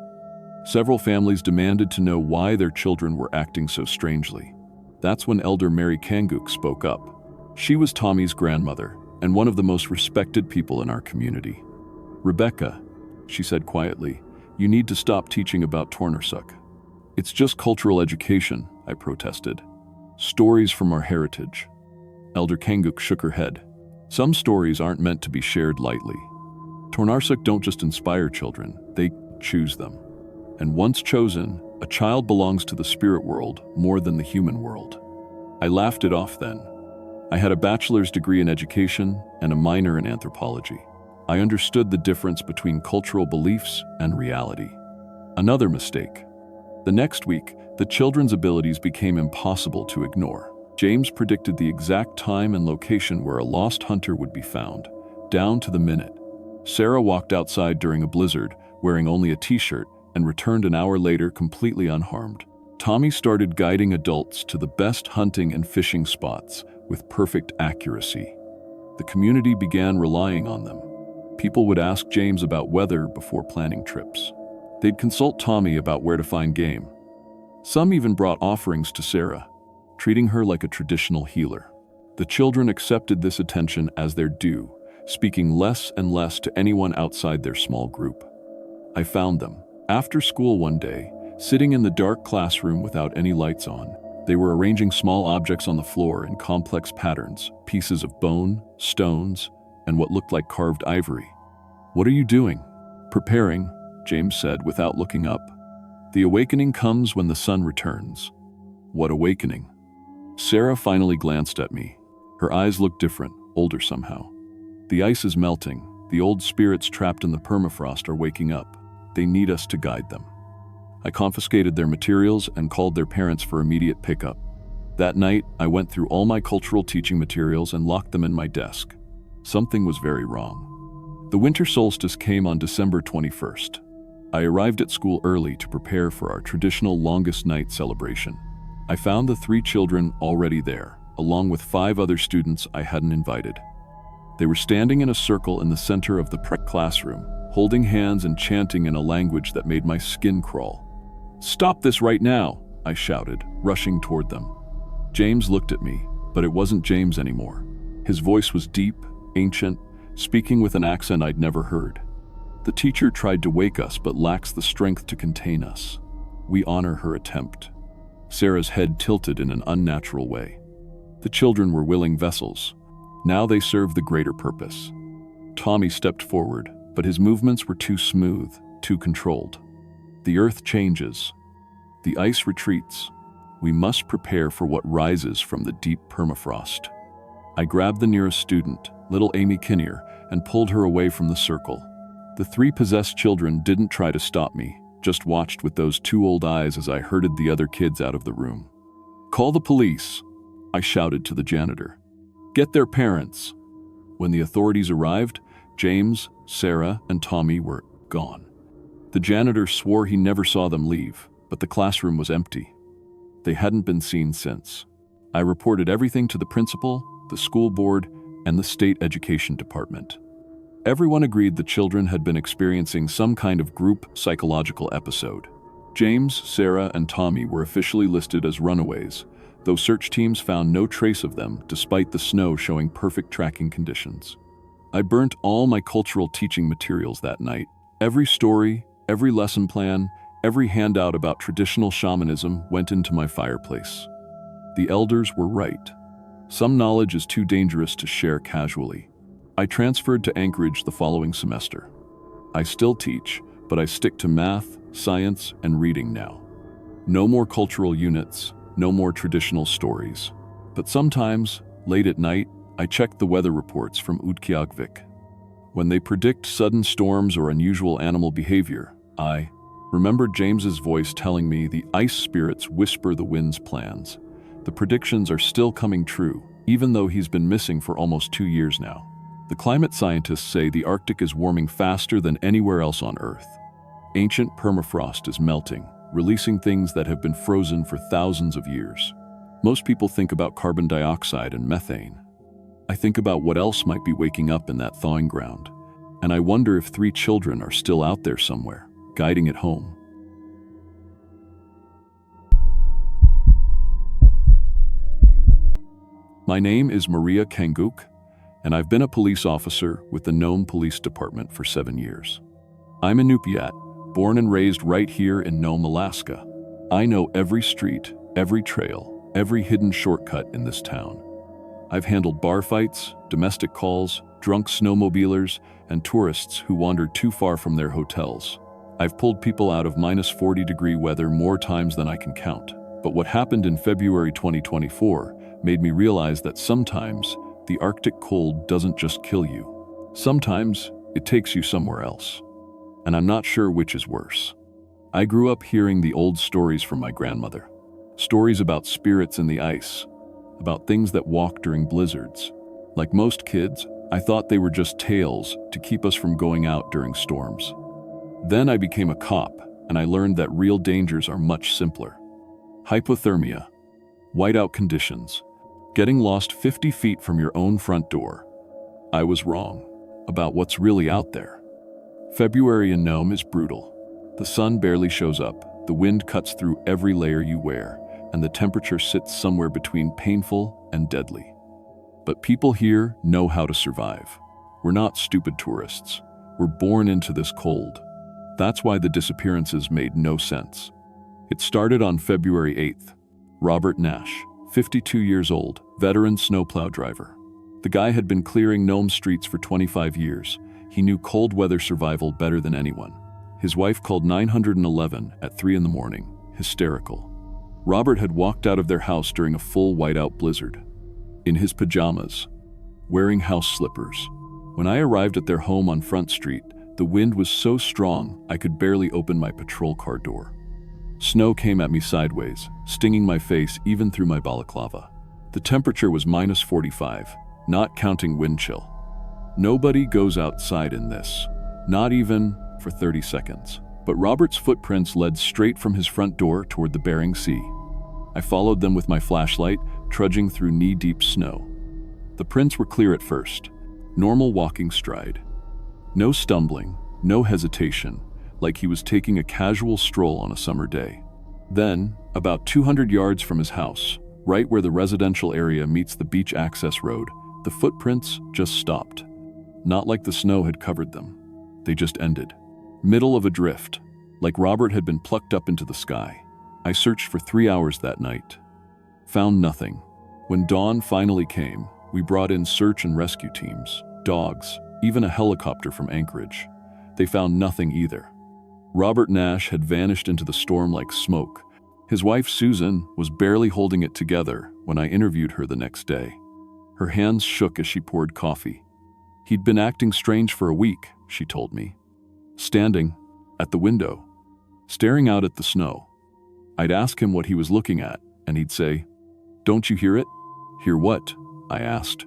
Several families demanded to know why their children were acting so strangely. That's when Elder Mary Kanguk spoke up. She was Tommy's grandmother and one of the most respected people in our community. Rebecca, she said quietly, you need to stop teaching about Tornaruk. It's just cultural education, I protested. Stories from our heritage. Elder Kanguk shook her head. Some stories aren't meant to be shared lightly. Tornaruk don't just inspire children, they choose them. And once chosen, a child belongs to the spirit world more than the human world. I laughed it off then. I had a bachelor's degree in education and a minor in anthropology. I understood the difference between cultural beliefs and reality. Another mistake. The next week, the children's abilities became impossible to ignore. James predicted the exact time and location where a lost hunter would be found, down to the minute. Sarah walked outside during a blizzard, wearing only a t-shirt, and returned an hour later completely unharmed. Tommy started guiding adults to the best hunting and fishing spots with perfect accuracy. The community began relying on them. People would ask James about weather before planning trips. They'd consult Tommy about where to find game. Some even brought offerings to Sarah, treating her like a traditional healer. The children accepted this attention as their due, speaking less and less to anyone outside their small group. I found them. After school one day, sitting in the dark classroom without any lights on, they were arranging small objects on the floor in complex patterns, pieces of bone, stones, and what looked like carved ivory. "What are you doing?" "Preparing," James said without looking up. "The awakening comes when the sun returns." "What awakening?" Sarah finally glanced at me. Her eyes looked different, older somehow. "The ice is melting. The old spirits trapped in the permafrost are waking up. They need us to guide them." I confiscated their materials and called their parents for immediate pickup. That night, I went through all my cultural teaching materials and locked them in my desk. Something was very wrong. The winter solstice came on December 21st. I arrived at school early to prepare for our traditional longest night celebration. I found the 3 children already there, along with 5 other students I hadn't invited. They were standing in a circle in the center of the classroom, holding hands and chanting in a language that made my skin crawl. "Stop this right now!" I shouted, rushing toward them. James looked at me, but it wasn't James anymore. His voice was deep, ancient, speaking with an accent I'd never heard. "The teacher tried to wake us but lacks the strength to contain us. We honor her attempt." Sarah's head tilted in an unnatural way. The children were willing vessels. Now they served the greater purpose. Tommy stepped forward, but his movements were too smooth, too controlled. The earth changes. The ice retreats. We must prepare for what rises from the deep permafrost. I grabbed the nearest student, little Amy Kinnear, and pulled her away from the circle. The 3 possessed children didn't try to stop me, just watched with those 2 old eyes as I herded the other kids out of the room. "Call the police," I shouted to the janitor. "Get their parents." When the authorities arrived, James, Sarah, and Tommy were gone. The janitor swore he never saw them leave, but the classroom was empty. They hadn't been seen since. I reported everything to the principal, the school board, and the state education department. Everyone agreed the children had been experiencing some kind of group psychological episode. James, Sarah, and Tommy were officially listed as runaways, though search teams found no trace of them despite the snow showing perfect tracking conditions. I burnt all my cultural teaching materials that night. Every story, every lesson plan, every handout about traditional shamanism went into my fireplace. The elders were right. Some knowledge is too dangerous to share casually. I transferred to Anchorage the following semester. I still teach, but I stick to math, science, and reading now. No more cultural units, no more traditional stories. But sometimes, late at night, I check the weather reports from Utqiagvik. When they predict sudden storms or unusual animal behavior, I remember James's voice telling me the ice spirits whisper the wind's plans. The predictions are still coming true, even though he's been missing for almost 2 years now. The climate scientists say the Arctic is warming faster than anywhere else on Earth. Ancient permafrost is melting, releasing things that have been frozen for thousands of years. Most people think about carbon dioxide and methane. I think about what else might be waking up in that thawing ground, and I wonder if 3 children are still out there somewhere, guiding it home. My name is Maria Kanguk, and I've been a police officer with the Nome Police Department for 7 years. I'm a Inupiat, born and raised right here in Nome, Alaska. I know every street, every trail, every hidden shortcut in this town. I've handled bar fights, domestic calls, drunk snowmobilers, and tourists who wandered too far from their hotels. I've pulled people out of -40-degree weather more times than I can count. But what happened in February 2024 made me realize that sometimes the Arctic cold doesn't just kill you. Sometimes it takes you somewhere else. And I'm not sure which is worse. I grew up hearing the old stories from my grandmother. Stories about spirits in the ice, about things that walk during blizzards. Like most kids, I thought they were just tales to keep us from going out during storms. Then I became a cop, and I learned that real dangers are much simpler. Hypothermia, whiteout conditions, getting lost 50 feet from your own front door. I was wrong about what's really out there. February in Nome is brutal. The sun barely shows up, the wind cuts through every layer you wear, and the temperature sits somewhere between painful and deadly. But people here know how to survive. We're not stupid tourists. We're born into this cold. That's why the disappearances made no sense. It started on February 8th. Robert Nash, 52 years old, veteran snowplow driver. The guy had been clearing Nome streets for 25 years. He knew cold weather survival better than anyone. His wife called 911 at 3 in the morning, hysterical. Robert had walked out of their house during a full whiteout blizzard, in his pajamas, wearing house slippers. When I arrived at their home on Front Street, the wind was so strong I could barely open my patrol car door. Snow came at me sideways, stinging my face even through my balaclava. The temperature was -45, not counting wind chill. Nobody goes outside in this, not even for 30 seconds. But Robert's footprints led straight from his front door toward the Bering Sea. I followed them with my flashlight, trudging through knee-deep snow. The prints were clear at first, normal walking stride. No stumbling, no hesitation, like he was taking a casual stroll on a summer day. Then, about 200 yards from his house, right where the residential area meets the beach access road, the footprints just stopped. Not like the snow had covered them. They just ended. Middle of a drift, like Robert had been plucked up into the sky. I searched for 3 hours that night. Found nothing. When dawn finally came, we brought in search and rescue teams, dogs, even a helicopter from Anchorage. They found nothing either. Robert Nash had vanished into the storm like smoke. His wife Susan was barely holding it together when I interviewed her the next day. Her hands shook as she poured coffee. He'd been acting strange for a week, she told me. Standing at the window, staring out at the snow. I'd ask him what he was looking at, and he'd say, "Don't you hear it?" "Hear what?" I asked.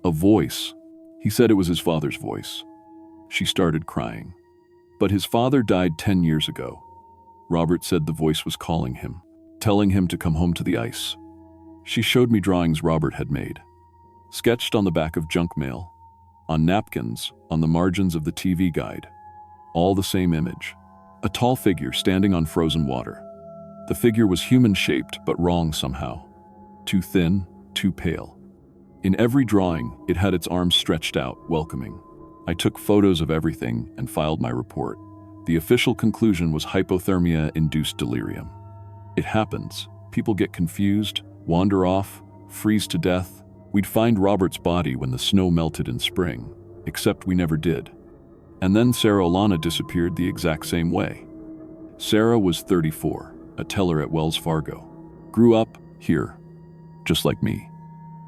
"A voice." He said it was his father's voice. She started crying. But his father died 10 years ago. Robert said the voice was calling him, telling him to come home to the ice. She showed me drawings Robert had made, sketched on the back of junk mail, on napkins, on the margins of the TV guide. All the same image. A tall figure standing on frozen water. The figure was human-shaped, but wrong somehow. Too thin, too pale. In every drawing, it had its arms stretched out, welcoming. I took photos of everything and filed my report. The official conclusion was hypothermia-induced delirium. It happens. People get confused, wander off, freeze to death. We'd find Robert's body when the snow melted in spring, except we never did. And then Sarah Olana disappeared the exact same way. Sarah was 34, a teller at Wells Fargo. Grew up here, just like me.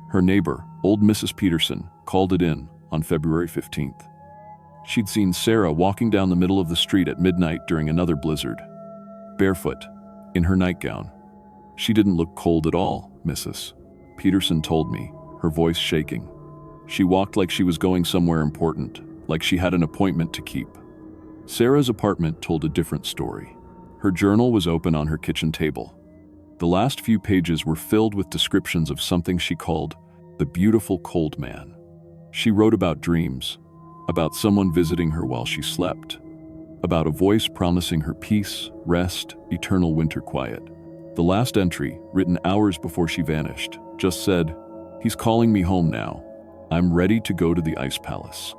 Her neighbor, old Mrs. Peterson, called it in on February 15th. She'd seen Sarah walking down the middle of the street at midnight during another blizzard, barefoot, in her nightgown. She didn't look cold at all, Mrs. Peterson told me, her voice shaking. She walked like she was going somewhere important, like she had an appointment to keep. Sarah's apartment told a different story. Her journal was open on her kitchen table. The last few pages were filled with descriptions of something she called the beautiful cold man. She wrote about dreams, about someone visiting her while she slept, about a voice promising her peace, rest, eternal winter quiet. The last entry, written hours before she vanished, just said, "He's calling me home now. I'm ready to go to the ice palace."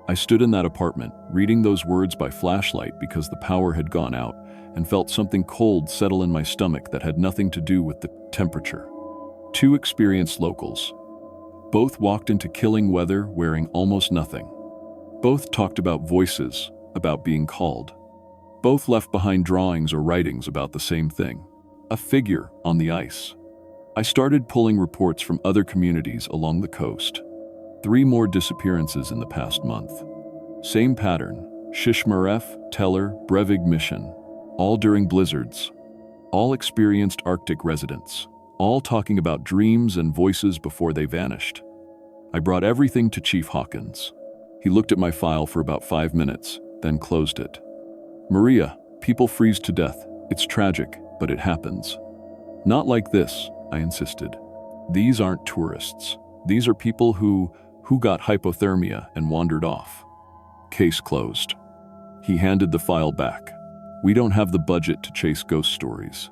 I stood in that apartment, reading those words by flashlight because the power had gone out, and felt something cold settle in my stomach that had nothing to do with the temperature. Two experienced locals. Both walked into killing weather wearing almost nothing. Both talked about voices, about being called. Both left behind drawings or writings about the same thing. A figure on the ice. I started pulling reports from other communities along the coast. 3 more disappearances in the past month. Same pattern, Shishmaref, Teller, Brevig Mission, all during blizzards. All experienced Arctic residents, all talking about dreams and voices before they vanished. I brought everything to Chief Hawkins. He looked at my file for about 5 minutes, then closed it. "Maria, people freeze to death. It's tragic, but it happens." "Not like this," I insisted. "These aren't tourists. These are people who got hypothermia and wandered off." Case closed. He handed the file back. "We don't have the budget to chase ghost stories."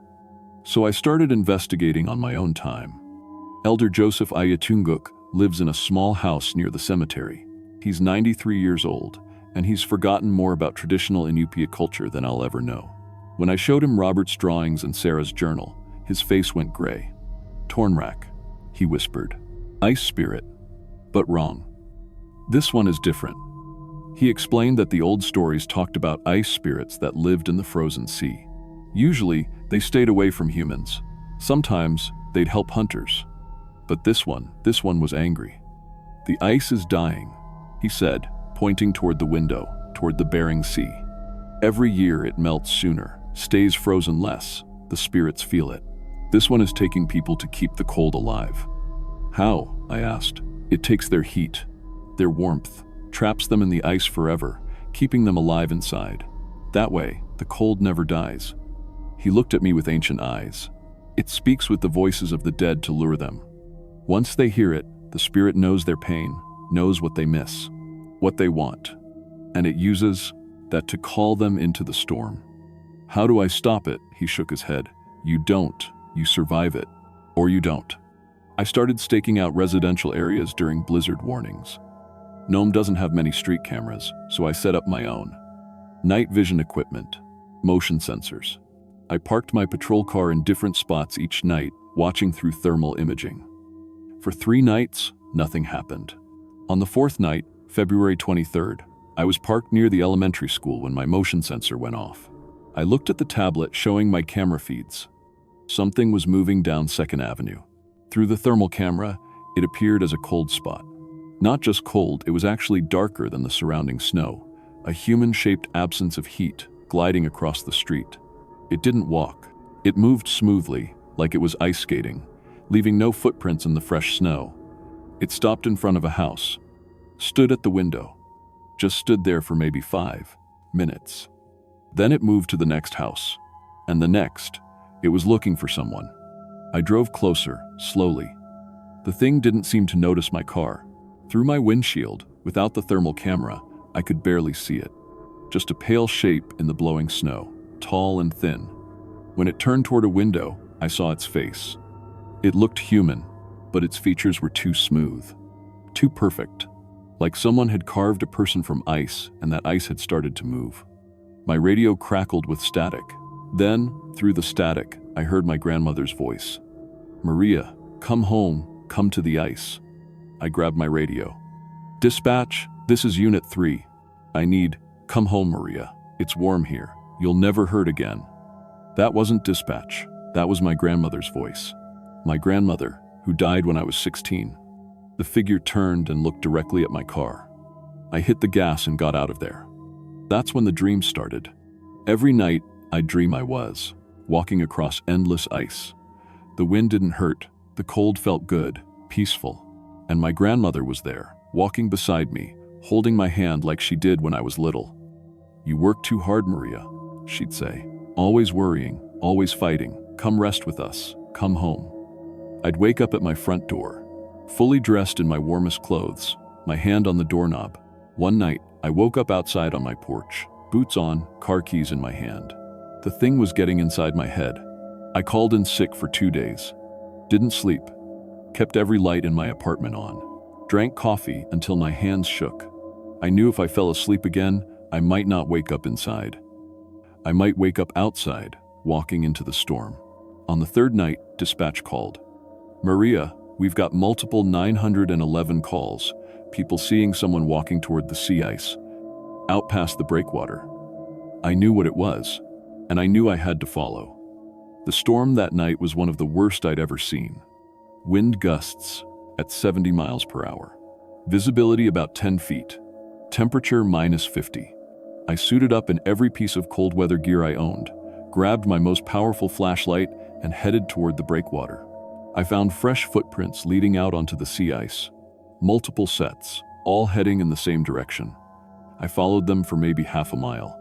So I started investigating on my own time. Elder Joseph Ayatunguk lives in a small house near the cemetery. He's 93 years old, and he's forgotten more about traditional Inupiat culture than I'll ever know. When I showed him Robert's drawings and Sarah's journal, his face went gray. Tornaruk, he whispered. Ice spirit. But wrong. This one is different. He explained that the old stories talked about ice spirits that lived in the frozen sea. Usually, they stayed away from humans. Sometimes, they'd help hunters. But this one was angry. The ice is dying, he said, pointing toward the window, toward the Bering Sea. Every year it melts sooner, stays frozen less. The spirits feel it. This one is taking people to keep the cold alive. How? I asked. It takes their heat, their warmth, traps them in the ice forever, keeping them alive inside. That way, the cold never dies. He looked at me with ancient eyes. It speaks with the voices of the dead to lure them. Once they hear it, the spirit knows their pain, knows what they miss, what they want, and it uses that to call them into the storm. How do I stop it? He shook his head. You don't. You survive it. Or you don't. I started staking out residential areas during blizzard warnings. Nome doesn't have many street cameras, so I set up my own. Night vision equipment, motion sensors. I parked my patrol car in different spots each night, watching through thermal imaging. For 3 nights, nothing happened. On the 4th night, February 23rd, I was parked near the elementary school when my motion sensor went off. I looked at the tablet showing my camera feeds. Something was moving down 2nd Avenue. Through the thermal camera, it appeared as a cold spot. Not just cold, it was actually darker than the surrounding snow, a human-shaped absence of heat gliding across the street. It didn't walk. It moved smoothly, like it was ice skating, leaving no footprints in the fresh snow. It stopped in front of a house, stood at the window, just stood there for maybe 5 minutes. Then it moved to the next house, and the next. It was looking for someone. I drove closer, slowly. The thing didn't seem to notice my car. Through my windshield, without the thermal camera, I could barely see it. Just a pale shape in the blowing snow, tall and thin. When it turned toward a window, I saw its face. It looked human, but its features were too smooth, too perfect, like someone had carved a person from ice and that ice had started to move. My radio crackled with static. Then, through the static, I heard my grandmother's voice. Maria, come home, come to the ice. I grabbed my radio. Dispatch, this is Unit 3. I need, come home, Maria. It's warm here. You'll never hurt again. That wasn't dispatch. That was my grandmother's voice. My grandmother, who died when I was 16. The figure turned and looked directly at my car. I hit the gas and got out of there. That's when the dream started. Every night, I'd dream I was walking across endless ice. The wind didn't hurt. The cold felt good, peaceful. And my grandmother was there, walking beside me, holding my hand like she did when I was little. You work too hard, Maria, she'd say. Always worrying, always fighting. Come rest with us. Come home. I'd wake up at my front door, fully dressed in my warmest clothes, my hand on the doorknob. One night, I woke up outside on my porch, boots on, car keys in my hand. The thing was getting inside my head. I called in sick for 2 days. Didn't sleep. Kept every light in my apartment on. Drank coffee until my hands shook. I knew if I fell asleep again, I might not wake up inside. I might wake up outside, walking into the storm. On the 3rd night, dispatch called. Maria, we've got multiple 911 calls. People seeing someone walking toward the sea ice, out past the breakwater. I knew what it was, and I knew I had to follow. The storm that night was one of the worst I'd ever seen. Wind gusts at 70 miles per hour. Visibility about 10 feet. Temperature -50. I suited up in every piece of cold weather gear I owned, grabbed my most powerful flashlight, and headed toward the breakwater. I found fresh footprints leading out onto the sea ice. Multiple sets, all heading in the same direction. I followed them for maybe half a mile.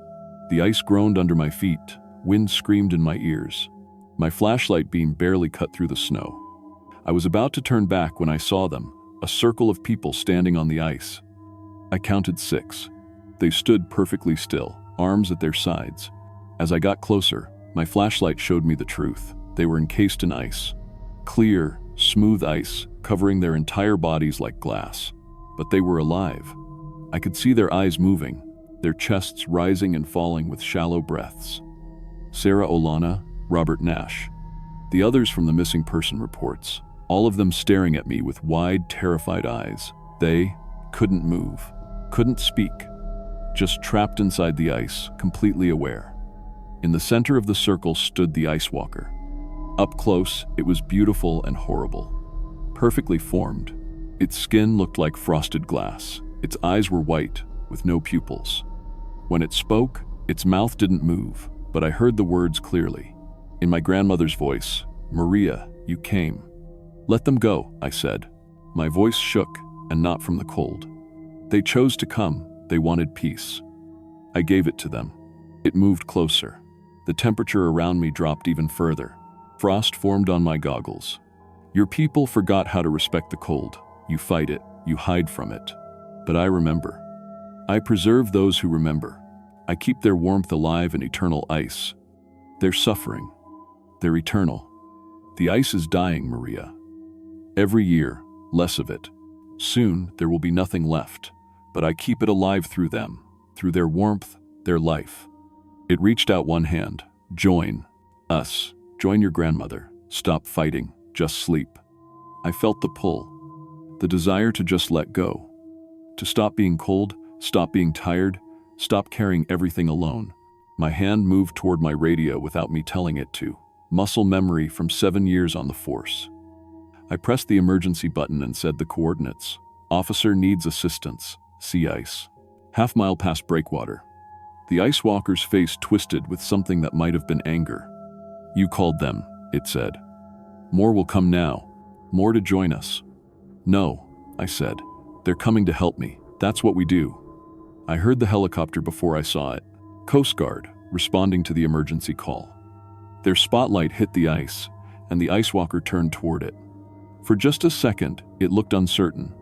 The ice groaned under my feet, wind screamed in my ears. My flashlight beam barely cut through the snow. I was about to turn back when I saw them, a circle of people standing on the ice. I counted 6. They stood perfectly still, arms at their sides. As I got closer, my flashlight showed me the truth. They were encased in ice. Clear, smooth ice, covering their entire bodies like glass. But they were alive. I could see their eyes moving, their chests rising and falling with shallow breaths. Sarah Olana, Robert Nash, the others from the missing person reports, all of them staring at me with wide, terrified eyes. They couldn't move, couldn't speak, just trapped inside the ice, completely aware. In the center of the circle stood the ice walker. Up close, it was beautiful and horrible. Perfectly formed. Its skin looked like frosted glass. Its eyes were white, with no pupils. When it spoke, its mouth didn't move, but I heard the words clearly. In my grandmother's voice, "Maria, you came." "Let them go," I said. My voice shook, and not from the cold. They chose to come. They wanted peace. I gave it to them. It moved closer. The temperature around me dropped even further. Frost formed on my goggles. Your people forgot how to respect the cold. You fight it, you hide from it. But I remember. I preserve those who remember. I keep their warmth alive in eternal ice. They're suffering. They're eternal. The ice is dying, Maria. Every year, less of it. Soon, there will be nothing left. But I keep it alive through them, through their warmth, their life. It reached out one hand. Join us. Join your grandmother. Stop fighting. Just sleep. I felt the pull. The desire to just let go. To stop being cold, stop being tired, stop carrying everything alone. My hand moved toward my radio without me telling it to. Muscle memory from 7 years on the force. I pressed the emergency button and said the coordinates. Officer needs assistance. Sea ice. Half mile past breakwater. The ice walker's face twisted with something that might have been anger. You called them, it said. More will come now. More to join us. No, I said. They're coming to help me. That's what we do. I heard the helicopter before I saw it. Coast Guard, responding to the emergency call. Their spotlight hit the ice, and the ice walker turned toward it. For just a second, it looked uncertain.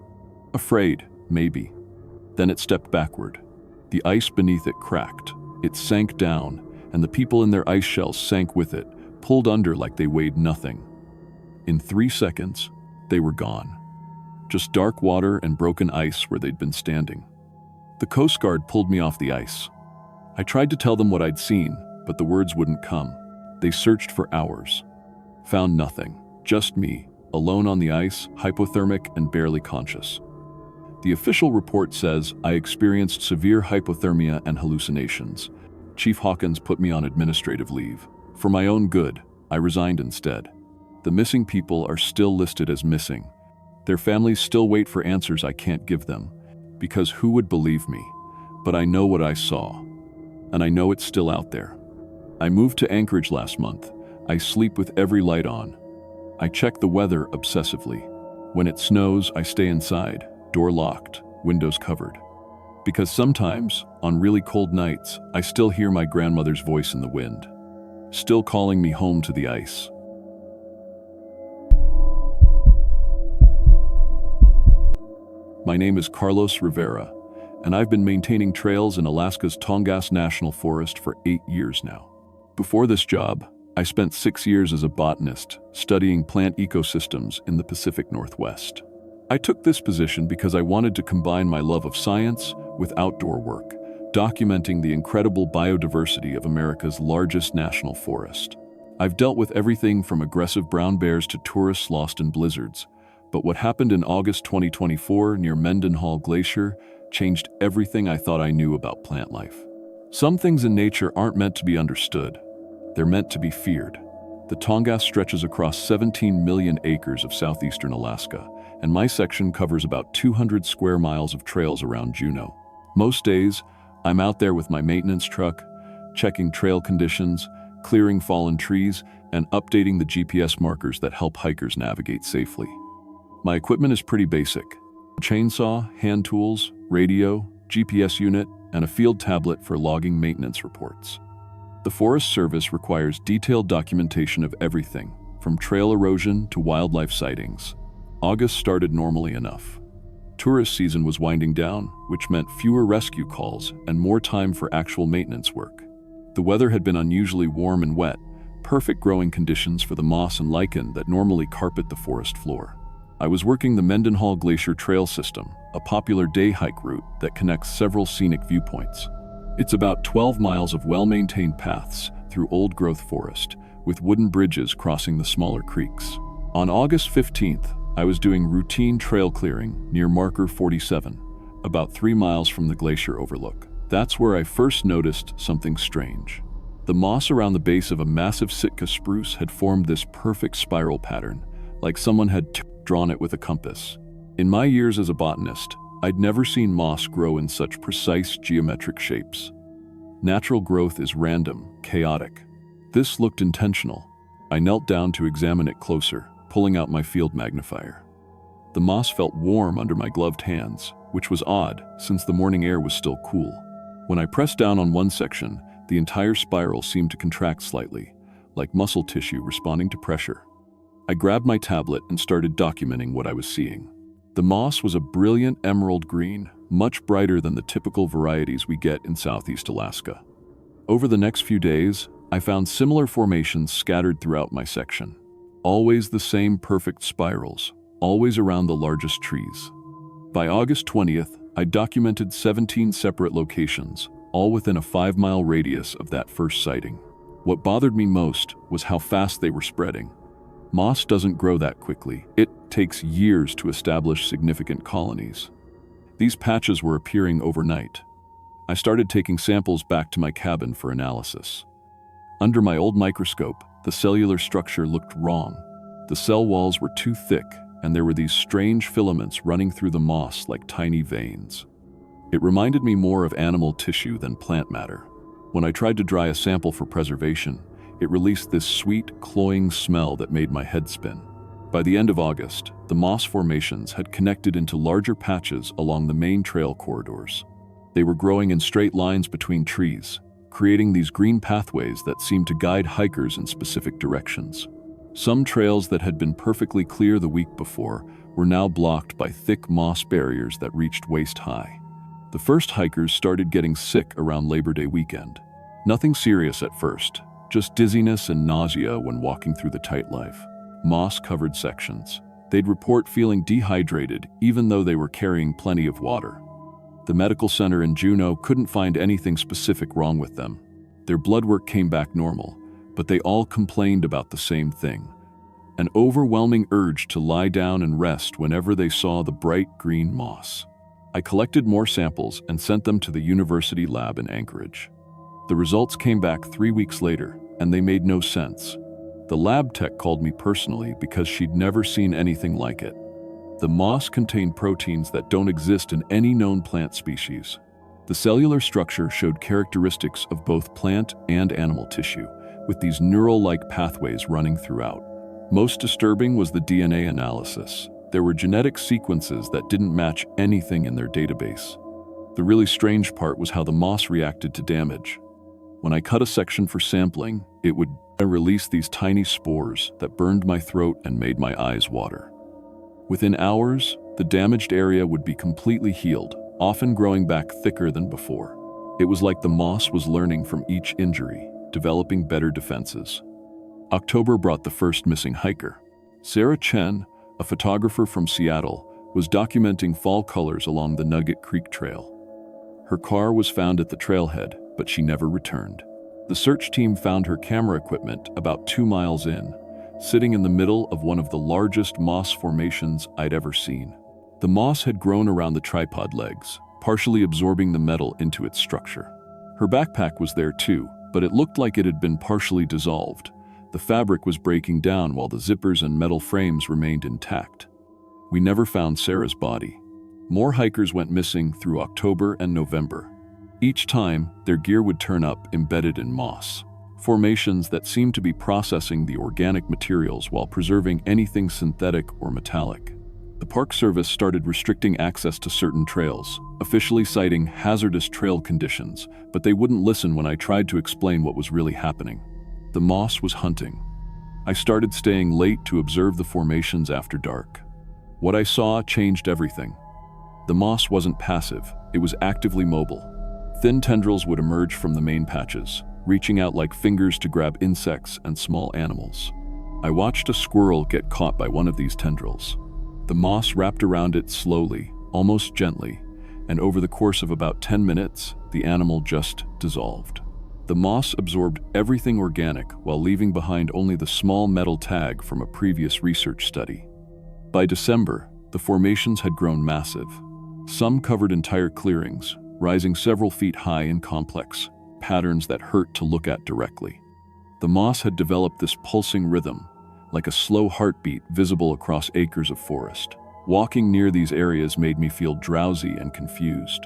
Afraid, maybe. Then it stepped backward. The ice beneath it cracked. It sank down, and the people in their ice shells sank with it, pulled under like they weighed nothing. In 3 seconds, they were gone. Just dark water and broken ice where they'd been standing. The Coast Guard pulled me off the ice. I tried to tell them what I'd seen, but the words wouldn't come. They searched for hours. Found nothing. Just me, alone on the ice, hypothermic and barely conscious. The official report says I experienced severe hypothermia and hallucinations. Chief Hawkins put me on administrative leave. For my own good, I resigned instead. The missing people are still listed as missing. Their families still wait for answers I can't give them, because who would believe me? But I know what I saw, and I know it's still out there. I moved to Anchorage last month. I sleep with every light on. I check the weather obsessively. When it snows, I stay inside, door locked, windows covered. Because sometimes, on really cold nights, I still hear my grandmother's voice in the wind, still calling me home to the ice. My name is Carlos Rivera, and I've been maintaining trails in Alaska's Tongass National Forest for 8 years now. Before this job, I spent 6 years as a botanist, studying plant ecosystems in the Pacific Northwest. I took this position because I wanted to combine my love of science with outdoor work, documenting the incredible biodiversity of America's largest national forest. I've dealt with everything from aggressive brown bears to tourists lost in blizzards, but what happened in August 2024 near Mendenhall Glacier changed everything I thought I knew about plant life. Some things in nature aren't meant to be understood. They're meant to be feared. The Tongass stretches across 17 million acres of southeastern Alaska, and my section covers about 200 square miles of trails around Juneau. Most days, I'm out there with my maintenance truck, checking trail conditions, clearing fallen trees, and updating the GPS markers that help hikers navigate safely. My equipment is pretty basic. A chainsaw, hand tools, radio, GPS unit, and a field tablet for logging maintenance reports. The Forest Service requires detailed documentation of everything, from trail erosion to wildlife sightings. August started normally enough. Tourist season was winding down, which meant fewer rescue calls and more time for actual maintenance work. The weather had been unusually warm and wet, perfect growing conditions for the moss and lichen that normally carpet the forest floor. I was working the Mendenhall Glacier Trail System, a popular day hike route that connects several scenic viewpoints. It's about 12 miles of well-maintained paths through old-growth forest, with wooden bridges crossing the smaller creeks. On August 15th, I was doing routine trail clearing near Marker 47, about 3 miles from the glacier overlook. That's where I first noticed something strange. The moss around the base of a massive Sitka spruce had formed this perfect spiral pattern, like someone had drawn it with a compass. In my years as a botanist, I'd never seen moss grow in such precise geometric shapes. Natural growth is random, chaotic. This looked intentional. I knelt down to examine it closer, pulling out my field magnifier. The moss felt warm under my gloved hands, which was odd since the morning air was still cool. When I pressed down on one section, the entire spiral seemed to contract slightly, like muscle tissue responding to pressure. I grabbed my tablet and started documenting what I was seeing. The moss was a brilliant emerald green, much brighter than the typical varieties we get in Southeast Alaska. Over the next few days, I found similar formations scattered throughout my section. Always the same perfect spirals, always around the largest trees. By August 20th, I documented 17 separate locations, all within a 5-mile radius of that first sighting. What bothered me most was how fast they were spreading. Moss doesn't grow that quickly. It takes years to establish significant colonies. These patches were appearing overnight. I started taking samples back to my cabin for analysis. Under my old microscope, the cellular structure looked wrong. The cell walls were too thick, and there were these strange filaments running through the moss like tiny veins. It reminded me more of animal tissue than plant matter. When I tried to dry a sample for preservation, it released this sweet, cloying smell that made my head spin. By the end of August, the moss formations had connected into larger patches along the main trail corridors. They were growing in straight lines between trees, creating these green pathways that seemed to guide hikers in specific directions. Some trails that had been perfectly clear the week before were now blocked by thick moss barriers that reached waist-high. The first hikers started getting sick around Labor Day weekend. Nothing serious at first, just dizziness and nausea when walking through the tight life. Moss-covered sections. They'd report feeling dehydrated even though they were carrying plenty of water. The medical center in Juneau couldn't find anything specific wrong with them. Their blood work came back normal, but they all complained about the same thing: an overwhelming urge to lie down and rest whenever they saw the bright green moss. I collected more samples and sent them to the university lab in Anchorage. The results came back 3 weeks later, and they made no sense. The lab tech called me personally because she'd never seen anything like it. The moss contained proteins that don't exist in any known plant species. The cellular structure showed characteristics of both plant and animal tissue, with these neural-like pathways running throughout. Most disturbing was the DNA analysis. There were genetic sequences that didn't match anything in their database. The really strange part was how the moss reacted to damage. When I cut a section for sampling, it would release these tiny spores that burned my throat and made my eyes water. Within hours, the damaged area would be completely healed, often growing back thicker than before. It was like the moss was learning from each injury, developing better defenses. October brought the first missing hiker. Sarah Chen, a photographer from Seattle, was documenting fall colors along the Nugget Creek Trail. Her car was found at the trailhead, but she never returned. The search team found her camera equipment about 2 miles in, sitting in the middle of one of the largest moss formations I'd ever seen. The moss had grown around the tripod legs, partially absorbing the metal into its structure. Her backpack was there too, but it looked like it had been partially dissolved. The fabric was breaking down while the zippers and metal frames remained intact. We never found Sarah's body. More hikers went missing through October and November. Each time, their gear would turn up embedded in moss, formations that seemed to be processing the organic materials while preserving anything synthetic or metallic. The Park Service started restricting access to certain trails, officially citing hazardous trail conditions, but they wouldn't listen when I tried to explain what was really happening. The moss was hunting. I started staying late to observe the formations after dark. What I saw changed everything. The moss wasn't passive, it was actively mobile. Thin tendrils would emerge from the main patches, reaching out like fingers to grab insects and small animals. I watched a squirrel get caught by one of these tendrils. The The moss wrapped around it slowly, almost gently, and over the course of about 10 minutes, the animal just dissolved. The moss absorbed everything organic while leaving behind only the small metal tag from a previous research study. By December, the formations had grown massive. Some covered entire clearings, rising several feet high in complex patterns that hurt to look at directly. The moss had developed this pulsing rhythm, like a slow heartbeat visible across acres of forest. Walking near these areas made me feel drowsy and confused.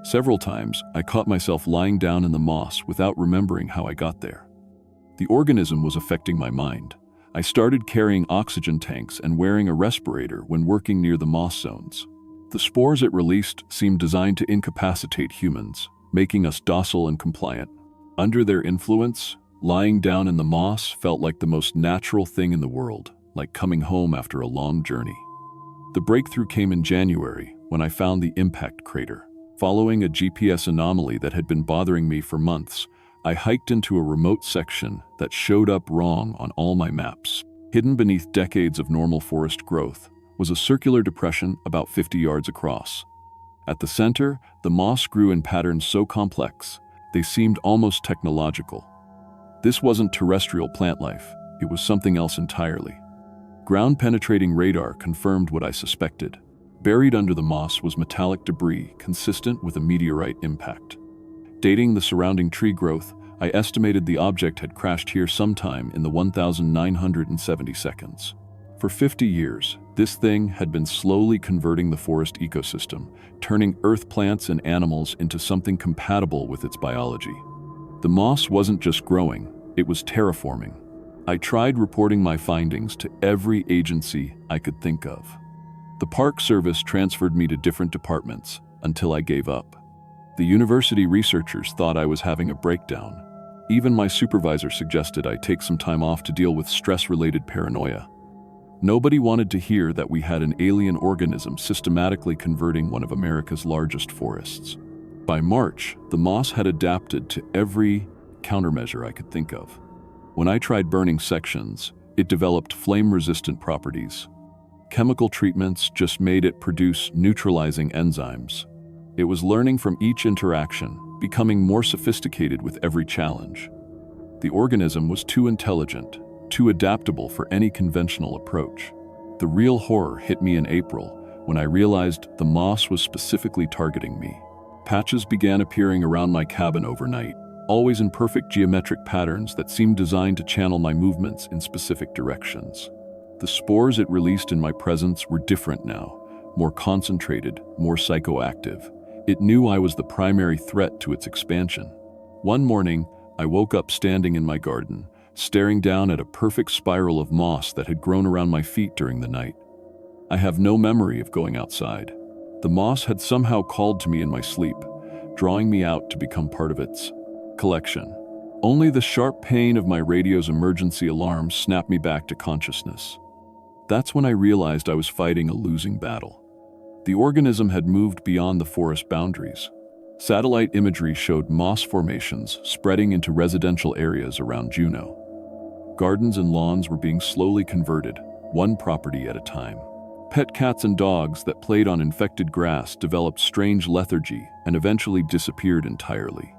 Several times, I caught myself lying down in the moss without remembering how I got there. The organism was affecting my mind. I started carrying oxygen tanks and wearing a respirator when working near the moss zones. The spores it released seemed designed to incapacitate humans, making us docile and compliant. Under their influence, lying down in the moss felt like the most natural thing in the world, like coming home after a long journey. The breakthrough came in January when I found the impact crater. Following a GPS anomaly that had been bothering me for months, I hiked into a remote section that showed up wrong on all my maps. Hidden beneath decades of normal forest growth was a circular depression about 50 yards across. At the center, the moss grew in patterns so complex, they seemed almost technological. This wasn't terrestrial plant life, it was something else entirely. Ground-penetrating radar confirmed what I suspected. Buried under the moss was metallic debris consistent with a meteorite impact. Dating the surrounding tree growth, I estimated the object had crashed here sometime in the 1970 seconds. For 50 years, this thing had been slowly converting the forest ecosystem, turning earth plants and animals into something compatible with its biology. The moss wasn't just growing, it was terraforming. I tried reporting my findings to every agency I could think of. The Park Service transferred me to different departments until I gave up. The university researchers thought I was having a breakdown. Even my supervisor suggested I take some time off to deal with stress-related paranoia. Nobody wanted to hear that we had an alien organism systematically converting one of America's largest forests. By March, the moss had adapted to every countermeasure I could think of. When I tried burning sections, it developed flame-resistant properties. Chemical treatments just made it produce neutralizing enzymes. It was learning from each interaction, becoming more sophisticated with every challenge. The organism was too intelligent, too adaptable for any conventional approach. The real horror hit me in April when I realized the moss was specifically targeting me. Patches began appearing around my cabin overnight, always in perfect geometric patterns that seemed designed to channel my movements in specific directions. The spores it released in my presence were different now, more concentrated, more psychoactive. It knew I was the primary threat to its expansion. One morning, I woke up standing in my garden, staring down at a perfect spiral of moss that had grown around my feet during the night. I have no memory of going outside. The moss had somehow called to me in my sleep, drawing me out to become part of its collection. Only the sharp pain of my radio's emergency alarm snapped me back to consciousness. That's when I realized I was fighting a losing battle. The organism had moved beyond the forest boundaries. Satellite imagery showed moss formations spreading into residential areas around Juneau. Gardens and lawns were being slowly converted, one property at a time. Pet cats and dogs that played on infected grass developed strange lethargy and eventually disappeared entirely.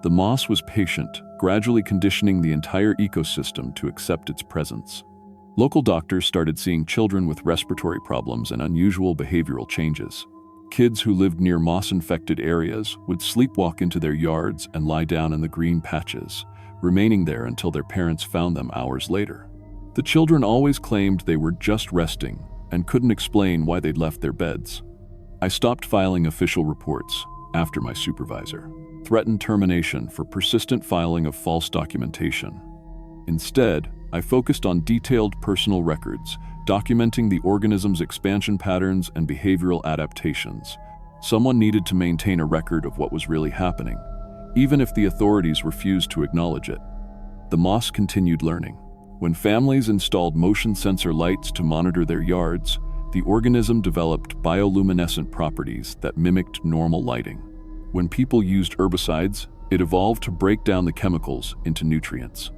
The moss was patient, gradually conditioning the entire ecosystem to accept its presence. Local doctors started seeing children with respiratory problems and unusual behavioral changes. Kids who lived near moss-infected areas would sleepwalk into their yards and lie down in the green patches, remaining there until their parents found them hours later. The children always claimed they were just resting and couldn't explain why they'd left their beds. I stopped filing official reports after my supervisor threatened termination for persistent filing of false documentation. Instead, I focused on detailed personal records, documenting the organism's expansion patterns and behavioral adaptations. Someone needed to maintain a record of what was really happening, even if the authorities refused to acknowledge it. The moss continued learning. When families installed motion sensor lights to monitor their yards, the organism developed bioluminescent properties that mimicked normal lighting. When people used herbicides, it evolved to break down the chemicals into nutrients.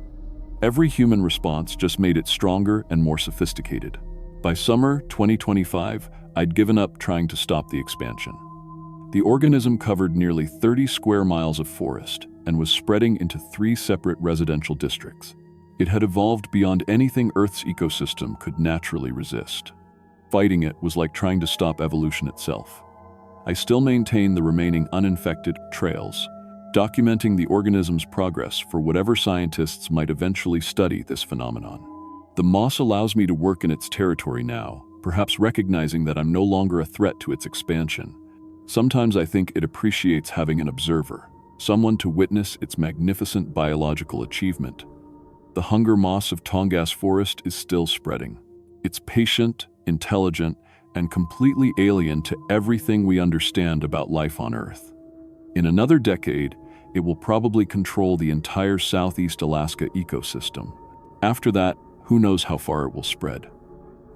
Every human response just made it stronger and more sophisticated. By summer 2025, I'd given up trying to stop the expansion. The organism covered nearly 30 square miles of forest and was spreading into 3 separate residential districts. It had evolved beyond anything Earth's ecosystem could naturally resist. Fighting it was like trying to stop evolution itself. I still maintain the remaining uninfected trails, documenting the organism's progress for whatever scientists might eventually study this phenomenon. The moss allows me to work in its territory now, perhaps recognizing that I'm no longer a threat to its expansion. Sometimes I think it appreciates having an observer, someone to witness its magnificent biological achievement. The hunger moss of Tongass Forest is still spreading. It's patient, intelligent, and completely alien to everything we understand about life on Earth. In another decade, it will probably control the entire Southeast Alaska ecosystem. After that, who knows how far it will spread.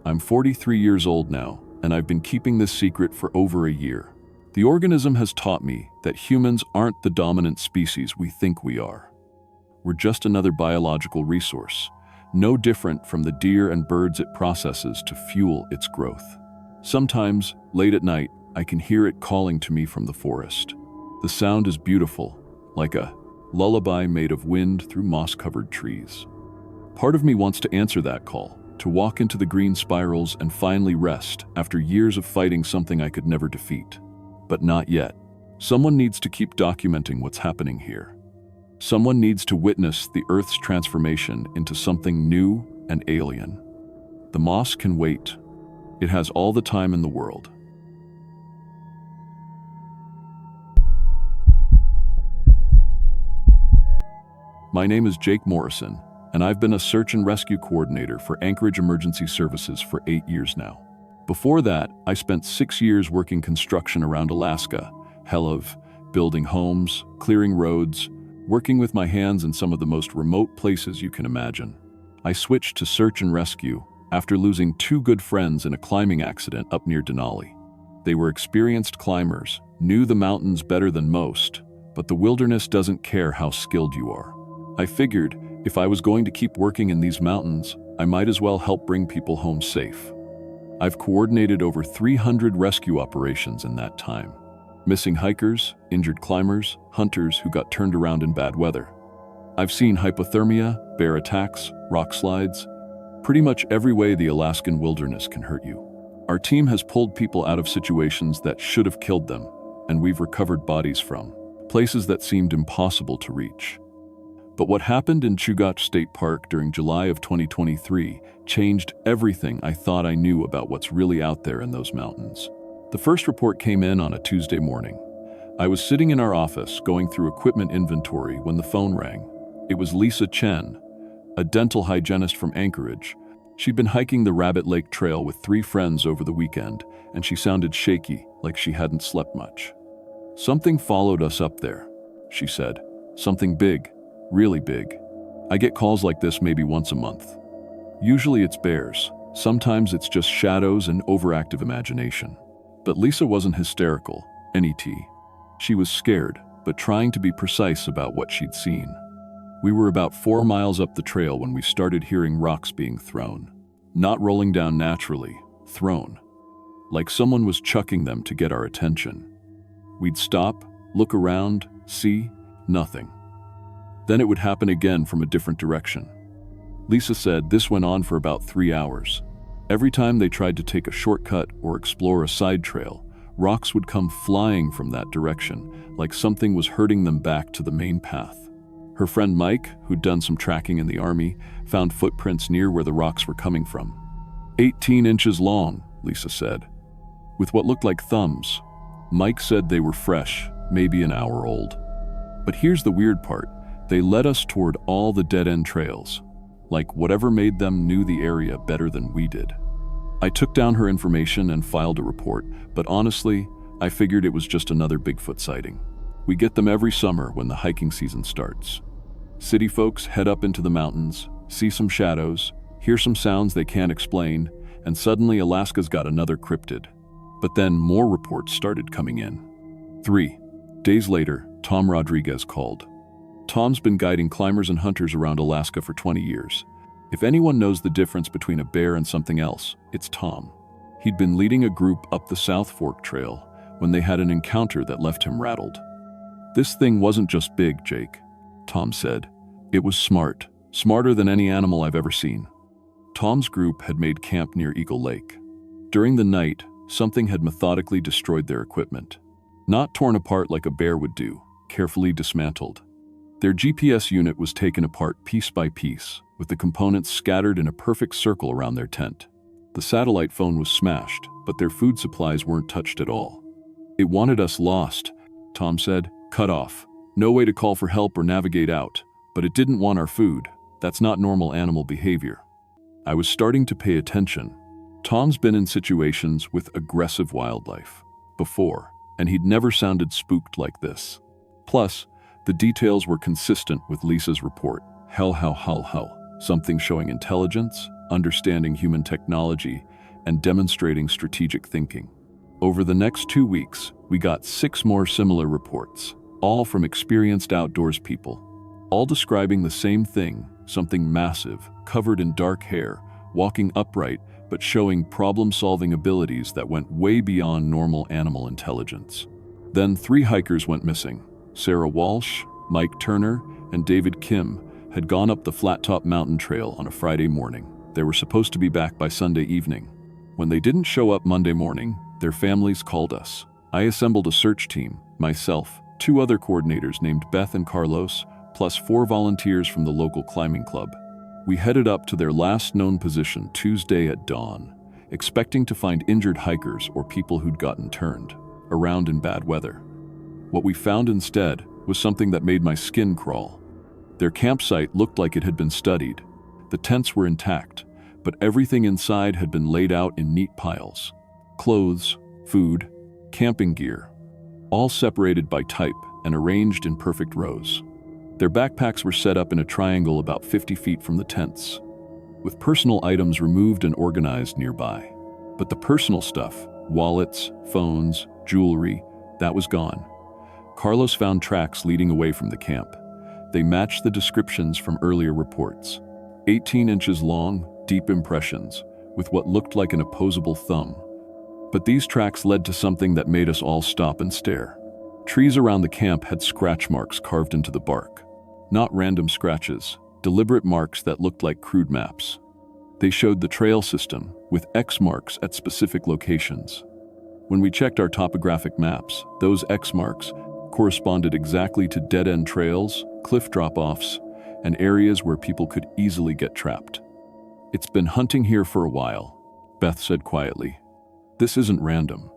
I'm 43 years old now, and I've been keeping this secret for over a year. The organism has taught me that humans aren't the dominant species we think we are. We're just another biological resource, no different from the deer and birds it processes to fuel its growth. Sometimes, late at night, I can hear it calling to me from the forest. The sound is beautiful, like a lullaby made of wind through moss-covered trees. Part of me wants to answer that call, to walk into the green spirals and finally rest after years of fighting something I could never defeat. But not yet. Someone needs to keep documenting what's happening here. Someone needs to witness the Earth's transformation into something new and alien. The moss can wait. It has all the time in the world. My name is Jake Morrison, and I've been a search and rescue coordinator for Anchorage Emergency Services for 8 years now. Before that, I spent 6 years working construction around Alaska, hell of building homes, clearing roads, working with my hands in some of the most remote places you can imagine. I switched to search and rescue after losing 2 good friends in a climbing accident up near Denali. They were experienced climbers, knew the mountains better than most, but the wilderness doesn't care how skilled you are. I figured if I was going to keep working in these mountains, I might as well help bring people home safe. I've coordinated over 300 rescue operations in that time. Missing hikers, injured climbers, hunters who got turned around in bad weather. I've seen hypothermia, bear attacks, rock slides, pretty much every way the Alaskan wilderness can hurt you. Our team has pulled people out of situations that should have killed them, and we've recovered bodies from places that seemed impossible to reach. But what happened in Chugach State Park during July of 2023 changed everything I thought I knew about what's really out there in those mountains. The first report came in on a Tuesday morning. I was sitting in our office going through equipment inventory when the phone rang. It was Lisa Chen, a dental hygienist from Anchorage. She'd been hiking the Rabbit Lake Trail with 3 friends over the weekend, and she sounded shaky, like she hadn't slept much. "Something followed us up there," she said. "Something big. Really big. I get calls like this maybe once a month. Usually it's bears. Sometimes it's just shadows and overactive imagination." But Lisa wasn't hysterical, NET. She was scared, but trying to be precise about what she'd seen. We were about 4 miles up the trail when we started hearing rocks being thrown. Not rolling down naturally, thrown. Like someone was chucking them to get our attention. We'd stop, look around, see, nothing. Then it would happen again from a different direction. Lisa said this went on for about 3 hours. Every time they tried to take a shortcut or explore a side trail, rocks would come flying from that direction, like something was herding them back to the main path. Her friend Mike, who'd done some tracking in the army, found footprints near where the rocks were coming from. 18 inches long, Lisa said, with what looked like thumbs. Mike said they were fresh, maybe an hour old. But here's the weird part. They led us toward all the dead-end trails, like whatever made them knew the area better than we did. I took down her information and filed a report, but honestly, I figured it was just another Bigfoot sighting. We get them every summer when the hiking season starts. City folks head up into the mountains, see some shadows, hear some sounds they can't explain, and suddenly Alaska's got another cryptid. But then more reports started coming in. 3 days later, Tom Rodriguez called. Tom's been guiding climbers and hunters around Alaska for 20 years. If anyone knows the difference between a bear and something else, it's Tom. He'd been leading a group up the South Fork Trail when they had an encounter that left him rattled. "This thing wasn't just big, Jake," Tom said. "It was smart, smarter than any animal I've ever seen." Tom's group had made camp near Eagle Lake. During the night, something had methodically destroyed their equipment. Not torn apart like a bear would do, carefully dismantled. Their GPS unit was taken apart piece by piece, with the components scattered in a perfect circle around their tent. The satellite phone was smashed, but their food supplies weren't touched at all. "It wanted us lost," Tom said. "Cut off. No way to call for help or navigate out. But it didn't want our food. That's not normal animal behavior." I was starting to pay attention. Tom's been in situations with aggressive wildlife before, and he'd never sounded spooked like this. Plus, the details were consistent with Lisa's report. Hell, something showing intelligence, understanding human technology, and demonstrating strategic thinking. Over the next 2 weeks, we got 6 more similar reports, all from experienced outdoors people, all describing the same thing, something massive, covered in dark hair, walking upright, but showing problem-solving abilities that went way beyond normal animal intelligence. Then 3 hikers went missing. Sarah Walsh, Mike Turner, and David Kim had gone up the Flattop Mountain Trail on a Friday morning. They were supposed to be back by Sunday evening. When they didn't show up Monday morning, their families called us. I assembled a search team, myself, 2 other coordinators named Beth and Carlos, plus 4 volunteers from the local climbing club. We headed up to their last known position Tuesday at dawn, expecting to find injured hikers or people who'd gotten turned around in bad weather. What we found instead was something that made my skin crawl. Their campsite looked like it had been studied. The tents were intact, but everything inside had been laid out in neat piles. Clothes, food, camping gear, all separated by type and arranged in perfect rows. Their backpacks were set up in a triangle about 50 feet from the tents, with personal items removed and organized nearby. But the personal stuff, wallets, phones, jewelry, that was gone. Carlos found tracks leading away from the camp. They matched the descriptions from earlier reports. 18 inches long, deep impressions, with what looked like an opposable thumb. But these tracks led to something that made us all stop and stare. Trees around the camp had scratch marks carved into the bark. Not random scratches, deliberate marks that looked like crude maps. They showed the trail system, with X marks at specific locations. When we checked our topographic maps, those X marks corresponded exactly to dead-end trails, cliff drop-offs, and areas where people could easily get trapped. "It's been hunting here for a while," Beth said quietly. "This isn't random."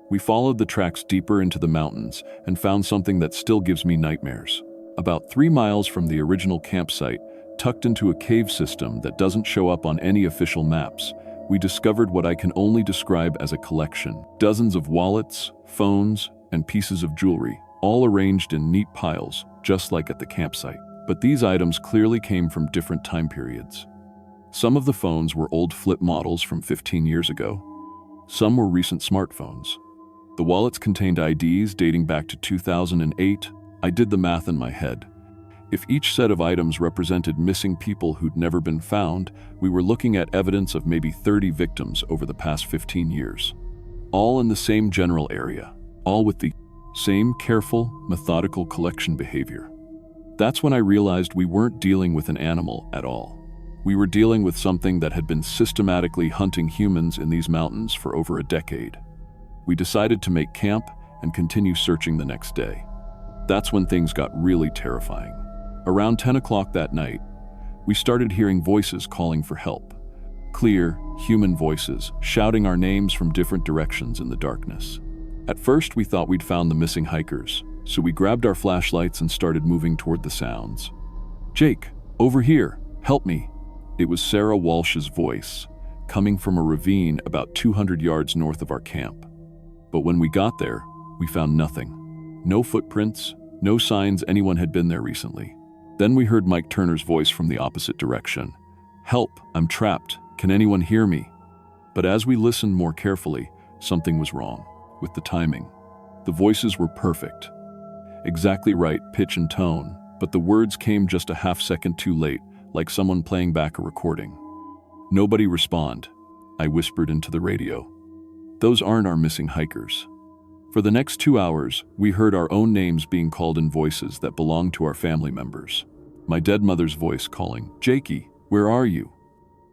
We followed the tracks deeper into the mountains and found something that still gives me nightmares. About 3 miles from the original campsite, tucked into a cave system that doesn't show up on any official maps, we discovered what I can only describe as a collection. Dozens of wallets, phones, and pieces of jewelry, all arranged in neat piles, just like at the campsite. But these items clearly came from different time periods. Some of the phones were old flip models from 15 years ago. Some were recent smartphones. The wallets contained IDs dating back to 2008. I did the math in my head. If each set of items represented missing people who'd never been found, we were looking at evidence of maybe 30 victims over the past 15 years. All in the same general area, all with the same careful, methodical collection behavior. That's when I realized we weren't dealing with an animal at all. We were dealing with something that had been systematically hunting humans in these mountains for over a decade. We decided to make camp and continue searching the next day. That's when things got really terrifying. Around 10 o'clock that night, we started hearing voices calling for help. Clear, human voices, shouting our names from different directions in the darkness. At first, we thought we'd found the missing hikers, so we grabbed our flashlights and started moving toward the sounds. "Jake, over here, help me." It was Sarah Walsh's voice, coming from a ravine about 200 yards north of our camp. But when we got there, we found nothing. No footprints, no signs anyone had been there recently. Then we heard Mike Turner's voice from the opposite direction. "Help, I'm trapped. Can anyone hear me?" But as we listened more carefully, something was wrong with the timing. The voices were perfect. Exactly right pitch and tone, but the words came just a half second too late, like someone playing back a recording. "Nobody respond," I whispered into the radio. "Those aren't our missing hikers." For the next 2 hours, we heard our own names being called in voices that belonged to our family members. My dead mother's voice calling, "Jakey, where are you?"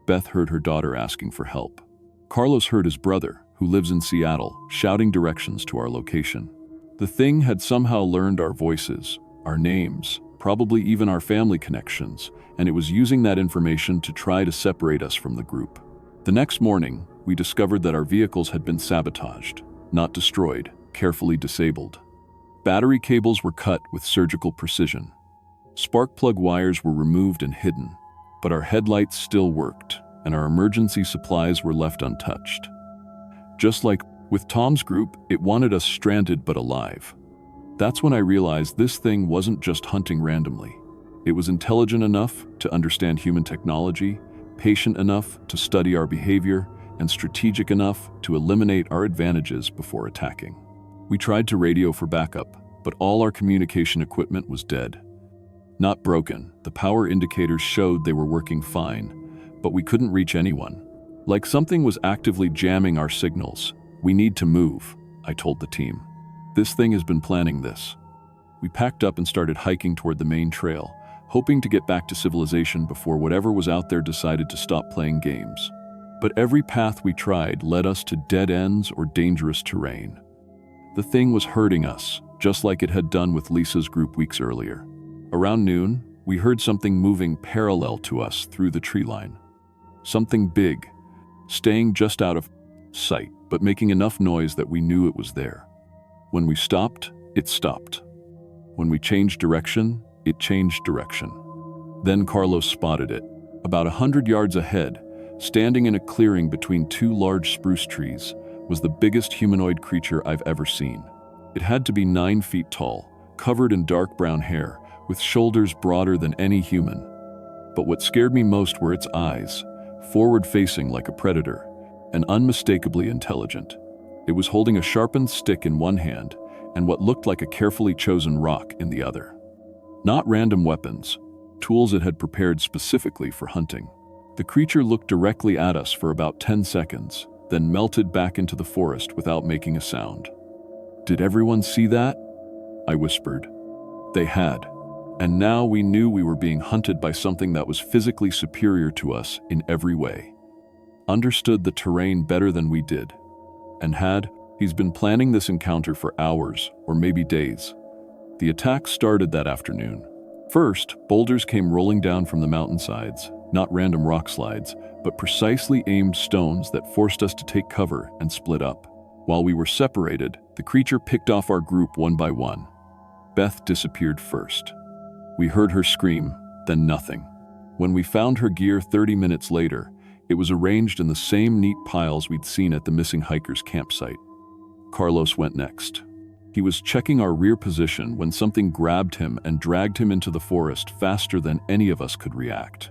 Beth heard her daughter asking for help. Carlos heard his brother, who lives in Seattle, shouting directions to our location. The thing had somehow learned our voices, our names, probably even our family connections, and it was using that information to try to separate us from the group. The next morning, we discovered that our vehicles had been sabotaged, not destroyed, carefully disabled. Battery cables were cut with surgical precision. Spark plug wires were removed and hidden, but our headlights still worked, and our emergency supplies were left untouched. Just like with Tom's group, it wanted us stranded but alive. That's when I realized this thing wasn't just hunting randomly. It was intelligent enough to understand human technology, patient enough to study our behavior, and strategic enough to eliminate our advantages before attacking. We tried to radio for backup, but all our communication equipment was dead. Not broken, the power indicators showed they were working fine, but we couldn't reach anyone. Like something was actively jamming our signals. "We need to move," I told the team. "This thing has been planning this." We packed up and started hiking toward the main trail, hoping to get back to civilization before whatever was out there decided to stop playing games. But every path we tried led us to dead ends or dangerous terrain. The thing was hurting us, just like it had done with Lisa's group weeks earlier. Around noon, we heard something moving parallel to us through the tree line. Something big, staying just out of sight, but making enough noise that we knew it was there. When we stopped, it stopped. When we changed direction, it changed direction. Then Carlos spotted it, about 100 yards ahead, standing in a clearing between two large spruce trees, was the biggest humanoid creature I've ever seen. It had to be 9 feet tall, covered in dark brown hair, with shoulders broader than any human. But what scared me most were its eyes, forward-facing like a predator, and unmistakably intelligent. It was holding a sharpened stick in one hand and what looked like a carefully chosen rock in the other. Not random weapons, tools it had prepared specifically for hunting. The creature looked directly at us for about 10 seconds, then melted back into the forest without making a sound. "Did everyone see that?" I whispered. They had. And now we knew we were being hunted by something that was physically superior to us in every way. Understood the terrain better than we did. And he's been planning this encounter for hours, or maybe days. The attack started that afternoon. First, boulders came rolling down from the mountainsides, not random rock slides, but precisely aimed stones that forced us to take cover and split up. While we were separated, the creature picked off our group one by one. Beth disappeared first. We heard her scream, then nothing. When we found her gear 30 minutes later, it was arranged in the same neat piles we'd seen at the missing hikers' campsite. Carlos went next. He was checking our rear position when something grabbed him and dragged him into the forest faster than any of us could react.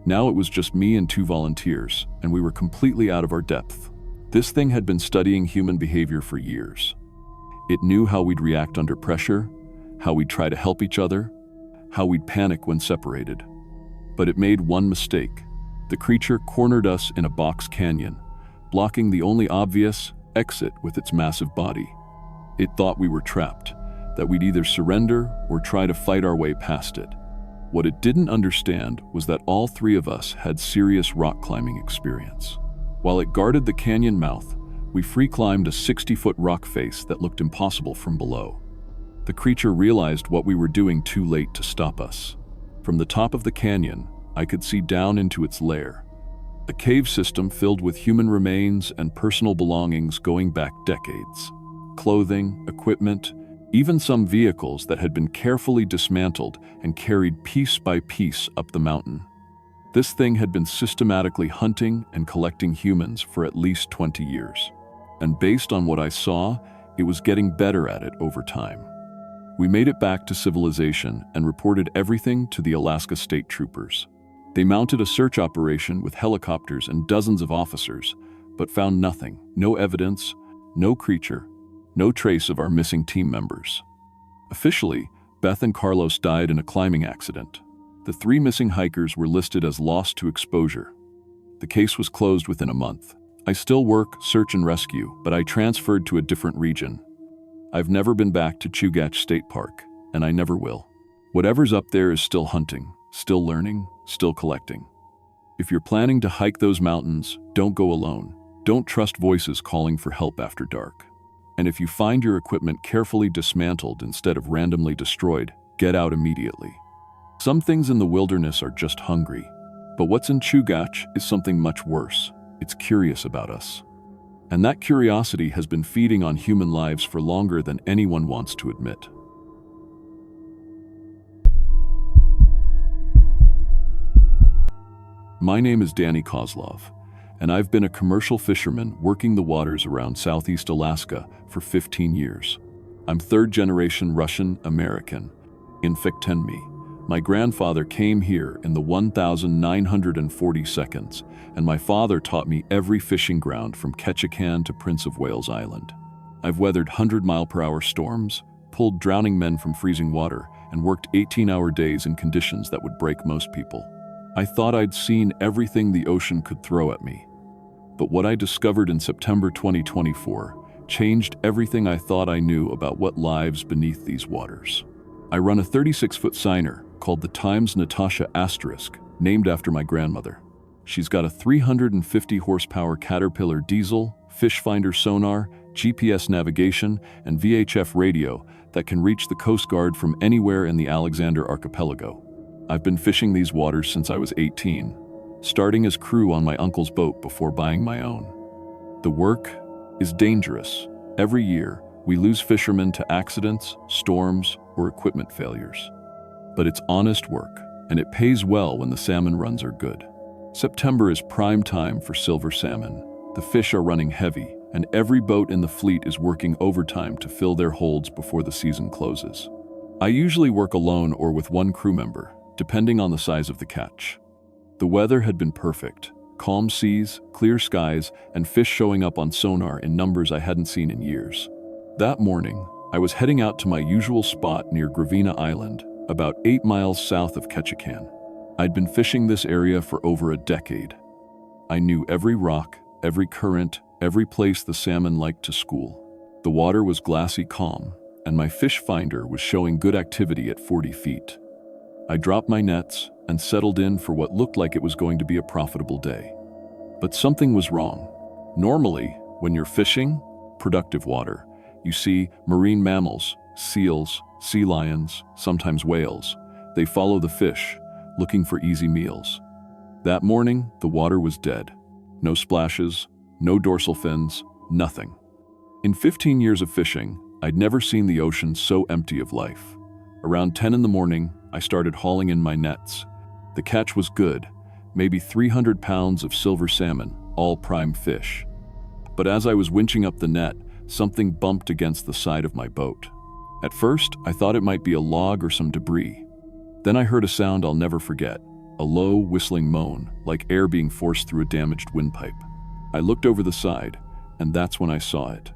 Now it was just me and 2 volunteers, and we were completely out of our depth. This thing had been studying human behavior for years. It knew how we'd react under pressure, how we'd try to help each other, how we'd panic when separated. But it made one mistake. The creature cornered us in a box canyon, blocking the only obvious exit with its massive body. It thought we were trapped, that we'd either surrender or try to fight our way past it. What it didn't understand was that all 3 of us had serious rock climbing experience. While it guarded the canyon mouth, we free climbed a 60-foot rock face that looked impossible from below. The creature realized what we were doing too late to stop us. From the top of the canyon, I could see down into its lair. A cave system filled with human remains and personal belongings going back decades. Clothing, equipment, even some vehicles that had been carefully dismantled and carried piece by piece up the mountain. This thing had been systematically hunting and collecting humans for at least 20 years. And based on what I saw, it was getting better at it over time. We made it back to civilization and reported everything to the Alaska State Troopers. They mounted a search operation with helicopters and dozens of officers, but found nothing, no evidence, no creature, no trace of our missing team members. Officially, Beth and Carlos died in a climbing accident. The 3 missing hikers were listed as lost to exposure. The case was closed within a month. I still work search and rescue, but I transferred to a different region. I've never been back to Chugach State Park, and I never will. Whatever's up there is still hunting, still learning, still collecting. If you're planning to hike those mountains, don't go alone. Don't trust voices calling for help after dark. And if you find your equipment carefully dismantled instead of randomly destroyed, get out immediately. Some things in the wilderness are just hungry, but what's in Chugach is something much worse. It's curious about us. And that curiosity has been feeding on human lives for longer than anyone wants to admit. My name is Danny Kozlov, and I've been a commercial fisherman working the waters around Southeast Alaska for 15 years. I'm third-generation Russian-American. In Fiktenmi. My grandfather came here in the 1940 seconds, and my father taught me every fishing ground from Ketchikan to Prince of Wales Island. I've weathered 100-mile-per-hour storms, pulled drowning men from freezing water, and worked 18-hour days in conditions that would break most people. I thought I'd seen everything the ocean could throw at me. But what I discovered in September 2024 changed everything I thought I knew about what lives beneath these waters. I run a 36-foot seiner called the Times Natasha Asterisk, named after my grandmother. She's got a 350-horsepower Caterpillar diesel, fish finder sonar, GPS navigation, and VHF radio that can reach the Coast Guard from anywhere in the Alexander Archipelago. I've been fishing these waters since I was 18, starting as crew on my uncle's boat before buying my own. The work is dangerous. Every year, we lose fishermen to accidents, storms, or equipment failures. But it's honest work, and it pays well when the salmon runs are good. September is prime time for silver salmon. The fish are running heavy, and every boat in the fleet is working overtime to fill their holds before the season closes. I usually work alone or with one crew member, depending on the size of the catch. The weather had been perfect. Calm seas, clear skies, and fish showing up on sonar in numbers I hadn't seen in years. That morning, I was heading out to my usual spot near Gravina Island, about 8 miles south of Ketchikan. I'd been fishing this area for over a decade. I knew every rock, every current, every place the salmon liked to school. The water was glassy calm, and my fish finder was showing good activity at 40 feet. I dropped my nets and settled in for what looked like it was going to be a profitable day. But something was wrong. Normally, when you're fishing productive water, you see marine mammals, seals, sea lions, sometimes whales. They follow the fish, looking for easy meals. That morning, the water was dead. No splashes, no dorsal fins, nothing. In 15 years of fishing, I'd never seen the ocean so empty of life. Around 10 in the morning, I started hauling in my nets. The catch was good, maybe 300 pounds of silver salmon, all prime fish. But as I was winching up the net, something bumped against the side of my boat. At first, I thought it might be a log or some debris. Then I heard a sound I'll never forget, a low, whistling moan, like air being forced through a damaged windpipe. I looked over the side, and that's when I saw it.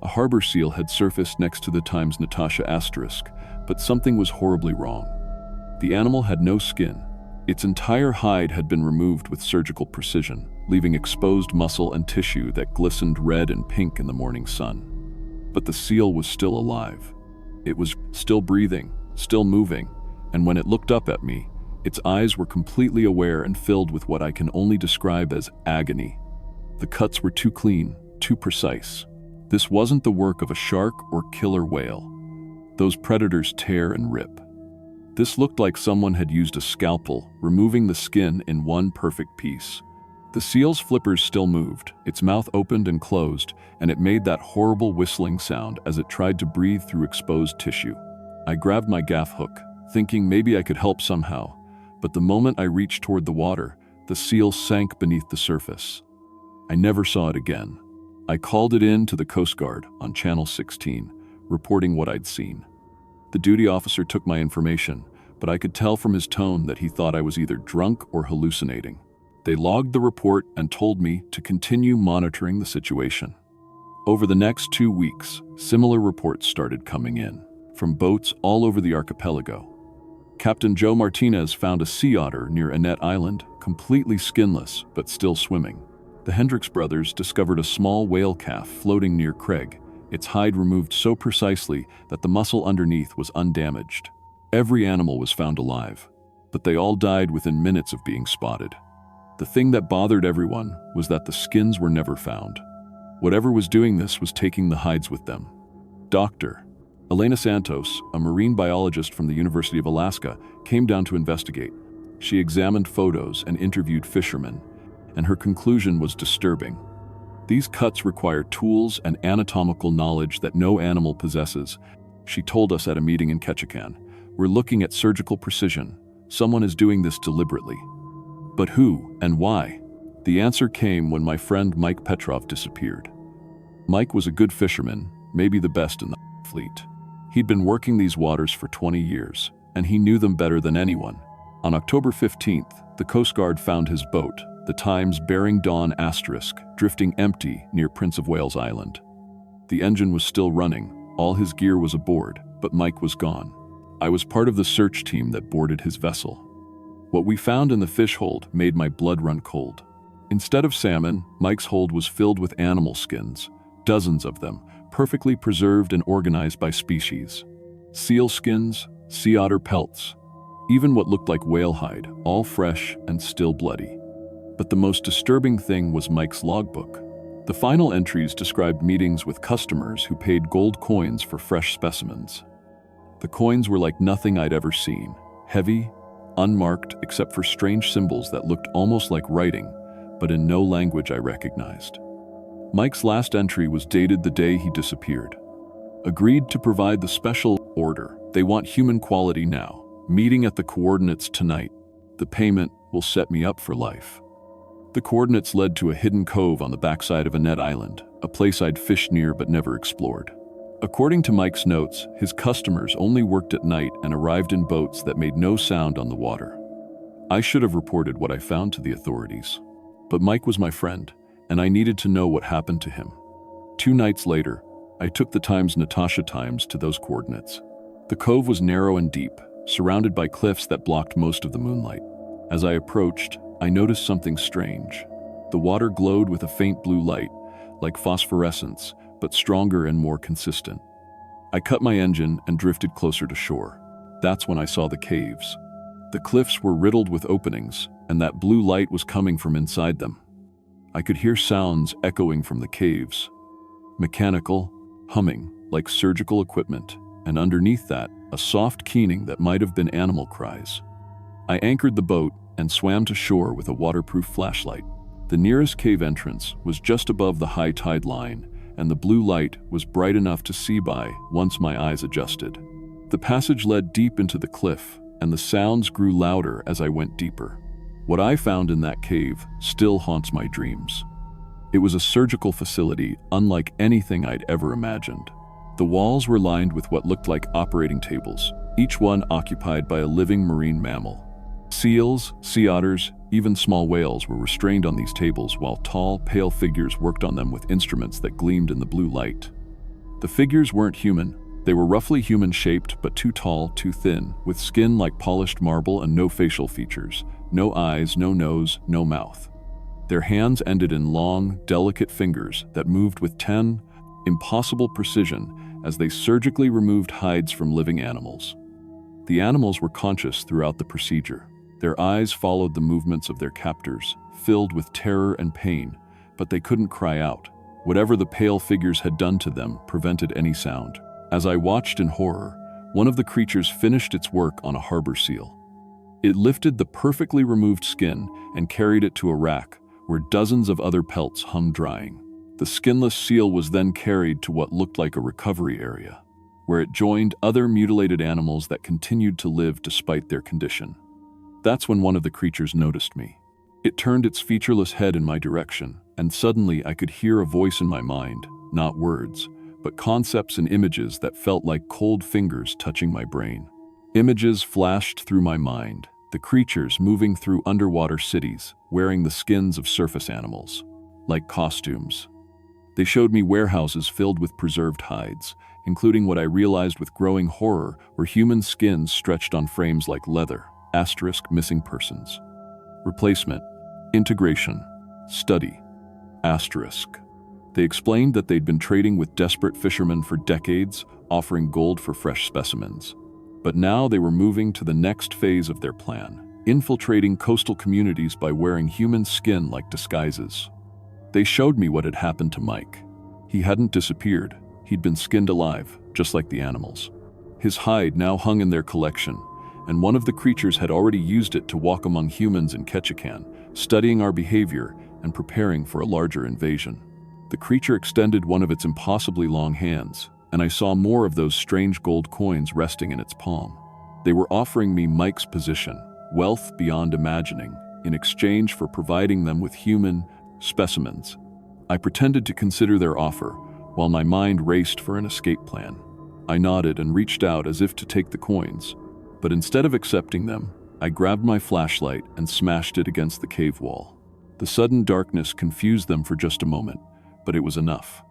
A harbor seal had surfaced next to the Times Natasha Asterisk, but something was horribly wrong. The animal had no skin. Its entire hide had been removed with surgical precision, leaving exposed muscle and tissue that glistened red and pink in the morning sun. But the seal was still alive. It was still breathing, still moving, and when it looked up at me, its eyes were completely aware and filled with what I can only describe as agony. The cuts were too clean, too precise. This wasn't the work of a shark or killer whale. Those predators tear and rip. This looked like someone had used a scalpel, removing the skin in one perfect piece. The seal's flippers still moved, its mouth opened and closed, and it made that horrible whistling sound as it tried to breathe through exposed tissue. I grabbed my gaff hook, thinking maybe I could help somehow, but the moment I reached toward the water, the seal sank beneath the surface. I never saw it again. I called it in to the Coast Guard on Channel 16, reporting what I'd seen. The duty officer took my information, but I could tell from his tone that he thought I was either drunk or hallucinating. They logged the report and told me to continue monitoring the situation. Over the next 2 weeks, similar reports started coming in, from boats all over the archipelago. Captain Joe Martinez found a sea otter near Adlet Island, completely skinless but still swimming. The Hendricks brothers discovered a small whale calf floating near Craig, its hide removed so precisely that the muscle underneath was undamaged. Every animal was found alive, but they all died within minutes of being spotted. The thing that bothered everyone was that the skins were never found. Whatever was doing this was taking the hides with them. Dr. Elena Santos, a marine biologist from the University of Alaska, came down to investigate. She examined photos and interviewed fishermen, and her conclusion was disturbing. These cuts require tools and anatomical knowledge that no animal possesses. She told us at a meeting in Ketchikan, "We're looking at surgical precision. Someone is doing this deliberately." But who and why? The answer came when my friend Mike Petrov disappeared. Mike was a good fisherman, maybe the best in the fleet. He'd been working these waters for 20 years, and he knew them better than anyone. On October 15th, the Coast Guard found his boat, the Times bearing Dawn *, drifting empty near Prince of Wales Island. The engine was still running, all his gear was aboard, but Mike was gone. I was part of the search team that boarded his vessel. What we found in the fish hold made my blood run cold. Instead of salmon, Mike's hold was filled with animal skins, dozens of them, perfectly preserved and organized by species. Seal skins, sea otter pelts, even what looked like whale hide, all fresh and still bloody. But the most disturbing thing was Mike's logbook. The final entries described meetings with customers who paid gold coins for fresh specimens. The coins were like nothing I'd ever seen, heavy, unmarked except for strange symbols that looked almost like writing, but in no language I recognized. Mike's last entry was dated the day he disappeared. Agreed to provide the special order. They want human quality now. Meeting at the coordinates tonight. The payment will set me up for life. The coordinates led to a hidden cove on the backside of Adlet Island, a place I'd fished near but never explored. According to Mike's notes, his customers only worked at night and arrived in boats that made no sound on the water. I should have reported what I found to the authorities. But Mike was my friend, and I needed to know what happened to him. 2 nights later, I took the Times Natasha Times to those coordinates. The cove was narrow and deep, surrounded by cliffs that blocked most of the moonlight. As I approached, I noticed something strange. The water glowed with a faint blue light, like phosphorescence, but stronger and more consistent. I cut my engine and drifted closer to shore. That's when I saw the caves. The cliffs were riddled with openings, and that blue light was coming from inside them. I could hear sounds echoing from the caves. Mechanical, humming, like surgical equipment, and underneath that, a soft keening that might have been animal cries. I anchored the boat and swam to shore with a waterproof flashlight. The nearest cave entrance was just above the high tide line, and the blue light was bright enough to see by once my eyes adjusted. The passage led deep into the cliff, and the sounds grew louder as I went deeper. What I found in that cave still haunts my dreams. It was a surgical facility unlike anything I'd ever imagined. The walls were lined with what looked like operating tables, each one occupied by a living marine mammal. Seals, sea otters, even small whales were restrained on these tables while tall, pale figures worked on them with instruments that gleamed in the blue light. The figures weren't human. They were roughly human-shaped but too tall, too thin, with skin like polished marble and no facial features. No eyes, no nose, no mouth. Their hands ended in long, delicate fingers that moved with impossible precision as they surgically removed hides from living animals. The animals were conscious throughout the procedure. Their eyes followed the movements of their captors, filled with terror and pain, but they couldn't cry out. Whatever the pale figures had done to them prevented any sound. As I watched in horror, one of the creatures finished its work on a harbor seal. It lifted the perfectly removed skin and carried it to a rack where dozens of other pelts hung drying. The skinless seal was then carried to what looked like a recovery area, where it joined other mutilated animals that continued to live despite their condition. That's when one of the creatures noticed me. It turned its featureless head in my direction, and suddenly I could hear a voice in my mind, not words, but concepts and images that felt like cold fingers touching my brain. Images flashed through my mind, the creatures moving through underwater cities, wearing the skins of surface animals, like costumes. They showed me warehouses filled with preserved hides, including what I realized with growing horror were human skins stretched on frames like leather, * missing persons. Replacement, integration, study, *. They explained that they'd been trading with desperate fishermen for decades, offering gold for fresh specimens. But now they were moving to the next phase of their plan, infiltrating coastal communities by wearing human skin like disguises. They showed me what had happened to Mike. He hadn't disappeared. He'd been skinned alive, just like the animals. His hide now hung in their collection, and one of the creatures had already used it to walk among humans in Ketchikan, studying our behavior and preparing for a larger invasion. The creature extended one of its impossibly long hands, and I saw more of those strange gold coins resting in its palm. They were offering me Mike's position, wealth beyond imagining, in exchange for providing them with human specimens. I pretended to consider their offer, while my mind raced for an escape plan. I nodded and reached out as if to take the coins, but instead of accepting them, I grabbed my flashlight and smashed it against the cave wall. The sudden darkness confused them for just a moment, but it was enough.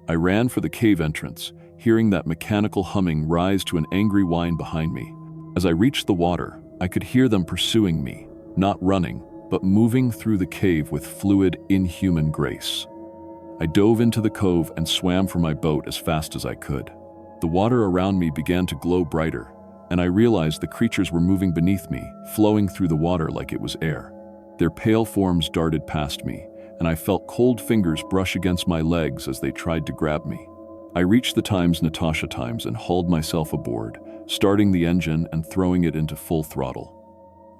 I ran for the cave entrance, hearing that mechanical humming rise to an angry whine behind me. As I reached the water, I could hear them pursuing me, not running, but moving through the cave with fluid, inhuman grace. I dove into the cove and swam for my boat as fast as I could. The water around me began to glow brighter, and I realized the creatures were moving beneath me, flowing through the water like it was air. Their pale forms darted past me, and I felt cold fingers brush against my legs as they tried to grab me. I reached the Natasha Times and hauled myself aboard, starting the engine and throwing it into full throttle.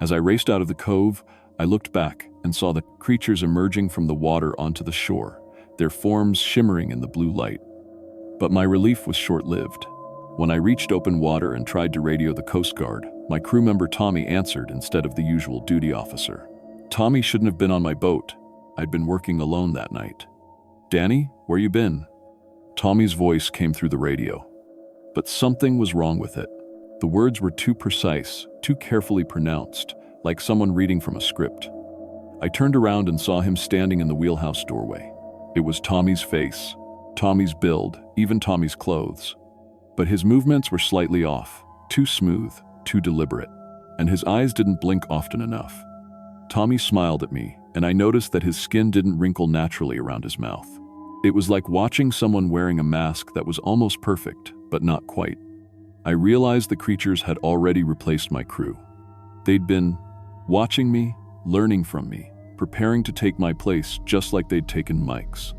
As I raced out of the cove, I looked back and saw the creatures emerging from the water onto the shore, their forms shimmering in the blue light. But my relief was short-lived. When I reached open water and tried to radio the Coast Guard, my crew member Tommy answered instead of the usual duty officer. Tommy shouldn't have been on my boat. I'd been working alone that night. "Danny, where you been?" Tommy's voice came through the radio. But something was wrong with it. The words were too precise, too carefully pronounced, like someone reading from a script. I turned around and saw him standing in the wheelhouse doorway. It was Tommy's face, Tommy's build, even Tommy's clothes. But his movements were slightly off, too smooth, too deliberate, and his eyes didn't blink often enough. Tommy smiled at me, and I noticed that his skin didn't wrinkle naturally around his mouth. It was like watching someone wearing a mask that was almost perfect, but not quite. I realized the creatures had already replaced my crew. They'd been watching me, learning from me, preparing to take my place just like they'd taken Mike's.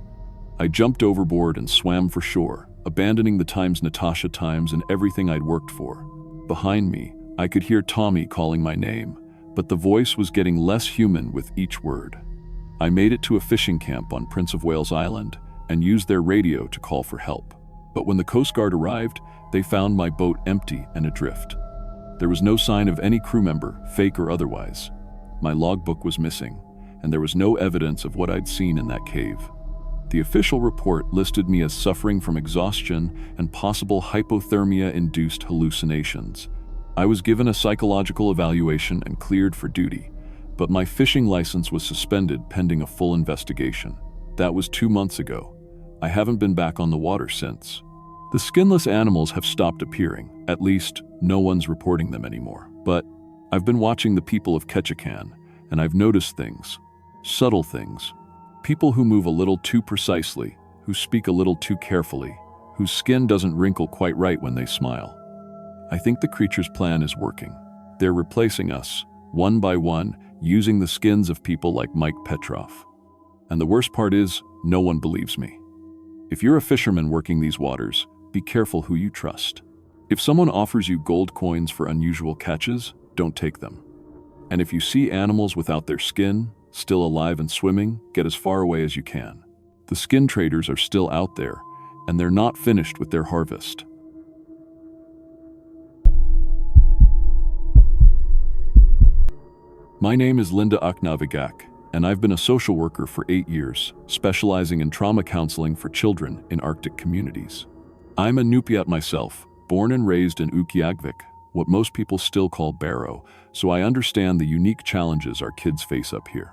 I jumped overboard and swam for shore, abandoning the Natasha Times and everything I'd worked for. Behind me, I could hear Tommy calling my name, but the voice was getting less human with each word. I made it to a fishing camp on Prince of Wales Island and used their radio to call for help. But when the Coast Guard arrived, they found my boat empty and adrift. There was no sign of any crew member, fake or otherwise. My logbook was missing, and there was no evidence of what I'd seen in that cave. The official report listed me as suffering from exhaustion and possible hypothermia-induced hallucinations. I was given a psychological evaluation and cleared for duty, but my fishing license was suspended pending a full investigation. That was 2 months ago. I haven't been back on the water since. The skinless animals have stopped appearing, at least no one's reporting them anymore. But I've been watching the people of Ketchikan, and I've noticed things, subtle things. People who move a little too precisely, who speak a little too carefully, whose skin doesn't wrinkle quite right when they smile. I think the creature's plan is working. They're replacing us, one by one, using the skins of people like Mike Petrov. And the worst part is, no one believes me. If you're a fisherman working these waters, be careful who you trust. If someone offers you gold coins for unusual catches, don't take them. And if you see animals without their skin, still alive and swimming, get as far away as you can. The skin traders are still out there, and they're not finished with their harvest. My name is Linda Aknavigak, and I've been a social worker for 8 years, specializing in trauma counseling for children in Arctic communities. I'm a Nupiat myself, born and raised in Utqiagvik, what most people still call Barrow, so I understand the unique challenges our kids face up here.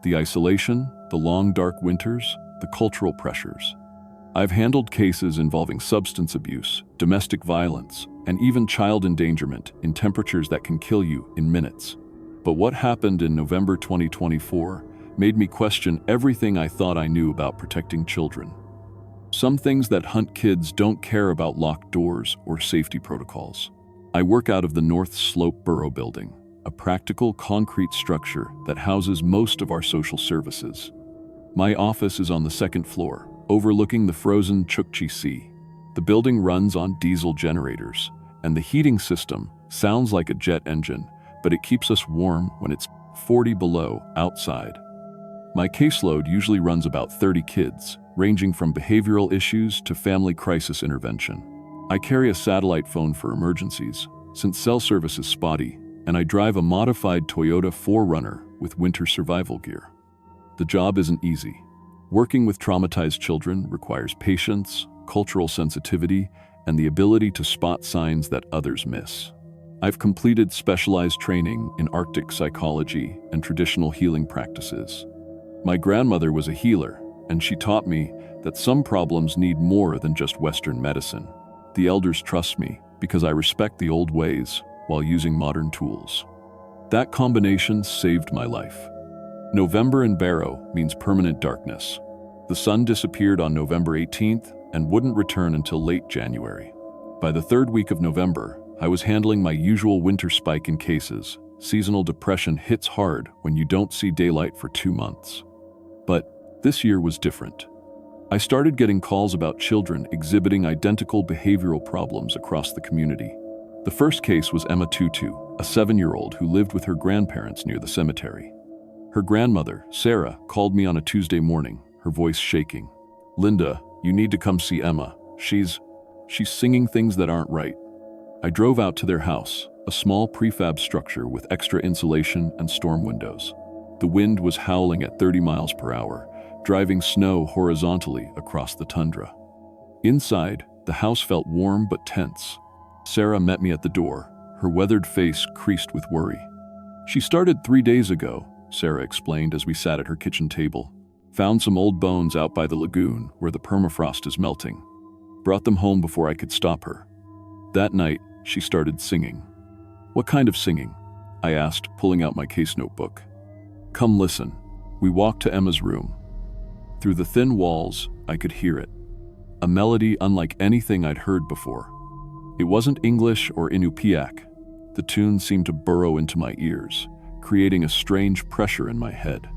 The isolation, the long dark winters, the cultural pressures. I've handled cases involving substance abuse, domestic violence, and even child endangerment in temperatures that can kill you in minutes. But what happened in November 2024 made me question everything I thought I knew about protecting children. Some things that hunt kids don't care about locked doors or safety protocols. I work out of the North Slope Borough Building, a practical concrete structure that houses most of our social services. My office is on the second floor, overlooking the frozen Chukchi Sea. The building runs on diesel generators, and the heating system sounds like a jet engine, but it keeps us warm when it's 40 below outside. My caseload usually runs about 30 kids, ranging from behavioral issues to family crisis intervention. I carry a satellite phone for emergencies, since cell service is spotty, and I drive a modified Toyota 4Runner with winter survival gear. The job isn't easy. Working with traumatized children requires patience, cultural sensitivity, and the ability to spot signs that others miss. I've completed specialized training in Arctic psychology and traditional healing practices. My grandmother was a healer, and she taught me that some problems need more than just Western medicine. The elders trust me because I respect the old ways while using modern tools. That combination saved my life. November in Barrow means permanent darkness. The sun disappeared on November 18th and wouldn't return until late January. By the third week of November, I was handling my usual winter spike in cases. Seasonal depression hits hard when you don't see daylight for 2 months. But this year was different. I started getting calls about children exhibiting identical behavioral problems across the community. The first case was Emma Tutu, a 7-year-old who lived with her grandparents near the cemetery. Her grandmother, Sarah, called me on a Tuesday morning, her voice shaking. "Linda, you need to come see Emma. She's singing things that aren't right." I drove out to their house, a small prefab structure with extra insulation and storm windows. The wind was howling at 30 miles per hour, driving snow horizontally across the tundra. Inside, the house felt warm but tense. Sarah met me at the door, her weathered face creased with worry. "She started 3 days ago," Sarah explained as we sat at her kitchen table. "Found some old bones out by the lagoon where the permafrost is melting. Brought them home before I could stop her." That night, she started singing. "What kind of singing?" I asked, pulling out my case notebook. "Come listen." We walked to Emma's room. Through the thin walls, I could hear it. A melody unlike anything I'd heard before. It wasn't English or Inupiaq. The tune seemed to burrow into my ears, creating a strange pressure in my head.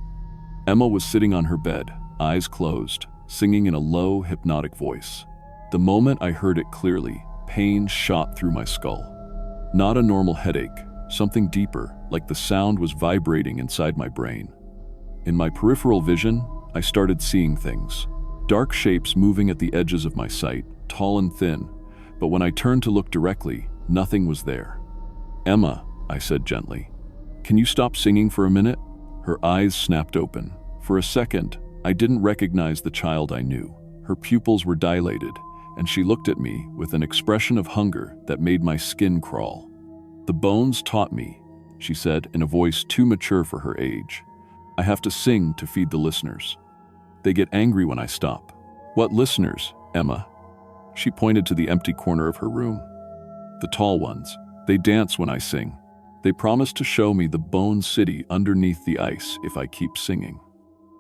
Emma was sitting on her bed, eyes closed, singing in a low, hypnotic voice. The moment I heard it clearly, pain shot through my skull. Not a normal headache, something deeper, like the sound was vibrating inside my brain. In my peripheral vision, I started seeing things. Dark shapes moving at the edges of my sight, tall and thin, but when I turned to look directly, nothing was there. "Emma," I said gently, "can you stop singing for a minute?" Her eyes snapped open. For a second, I didn't recognize the child I knew. Her pupils were dilated, and she looked at me with an expression of hunger that made my skin crawl. "The bones taught me," she said in a voice too mature for her age. "I have to sing to feed the listeners. They get angry when I stop." "What listeners, Emma?" She pointed to the empty corner of her room. "The tall ones. They dance when I sing. They promise to show me the bone city underneath the ice if I keep singing."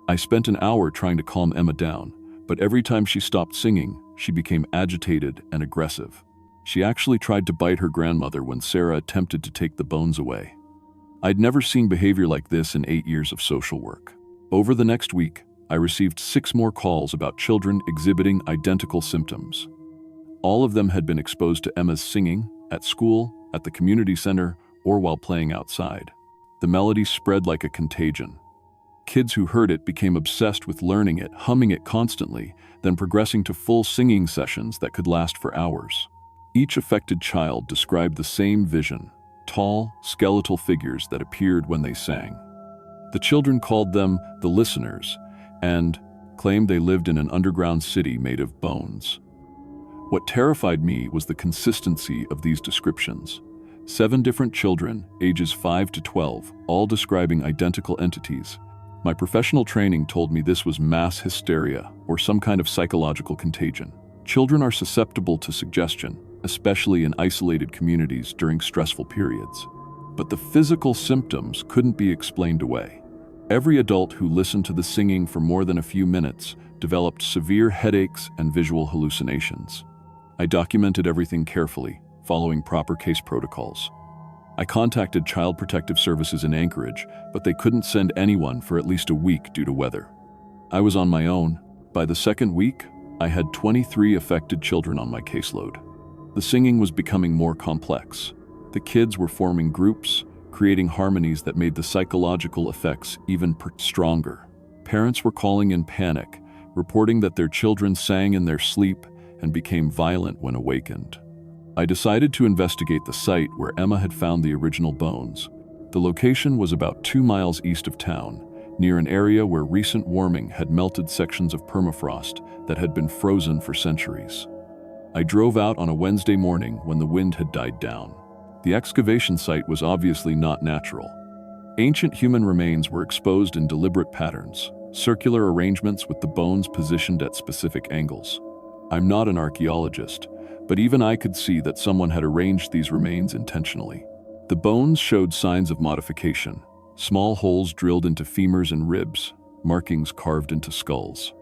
I spent an hour trying to calm Emma down, but every time she stopped singing, she became agitated and aggressive. She actually tried to bite her grandmother when Sarah attempted to take the bones away. I'd never seen behavior like this in 8 years of social work. Over the next week, I received 6 more calls about children exhibiting identical symptoms. All of them had been exposed to Emma's singing, at school, at the community center, or while playing outside. The melody spread like a contagion. Kids who heard it became obsessed with learning it, humming it constantly, then progressing to full singing sessions that could last for hours. Each affected child described the same vision, tall, skeletal figures that appeared when they sang. The children called them the listeners and claimed they lived in an underground city made of bones. What terrified me was the consistency of these descriptions. 7 different children, ages 5 to 12, all describing identical entities. My professional training told me this was mass hysteria or some kind of psychological contagion. Children are susceptible to suggestion, especially in isolated communities during stressful periods. But the physical symptoms couldn't be explained away. Every adult who listened to the singing for more than a few minutes developed severe headaches and visual hallucinations. I documented everything carefully, following proper case protocols. I contacted Child Protective Services in Anchorage, but they couldn't send anyone for at least a week due to weather. I was on my own. By the second week, I had 23 affected children on my caseload. The singing was becoming more complex. The kids were forming groups, creating harmonies that made the psychological effects even stronger. Parents were calling in panic, reporting that their children sang in their sleep and became violent when awakened. I decided to investigate the site where Emma had found the original bones. The location was about 2 miles east of town, near an area where recent warming had melted sections of permafrost that had been frozen for centuries. I drove out on a Wednesday morning when the wind had died down. The excavation site was obviously not natural. Ancient human remains were exposed in deliberate patterns, circular arrangements with the bones positioned at specific angles. I'm not an archaeologist, but even I could see that someone had arranged these remains intentionally. The bones showed signs of modification, small holes drilled into femurs and ribs, markings carved into skulls.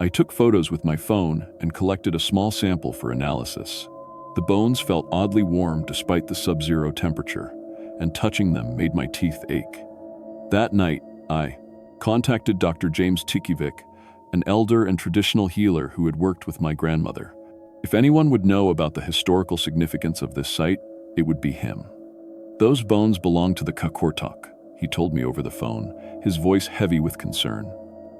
I took photos with my phone and collected a small sample for analysis. The bones felt oddly warm despite the sub-zero temperature, and touching them made my teeth ache. That night, I contacted Dr. James Tikivik, an elder and traditional healer who had worked with my grandmother. If anyone would know about the historical significance of this site, it would be him. Those bones belong to the Kakortok, he told me over the phone, his voice heavy with concern.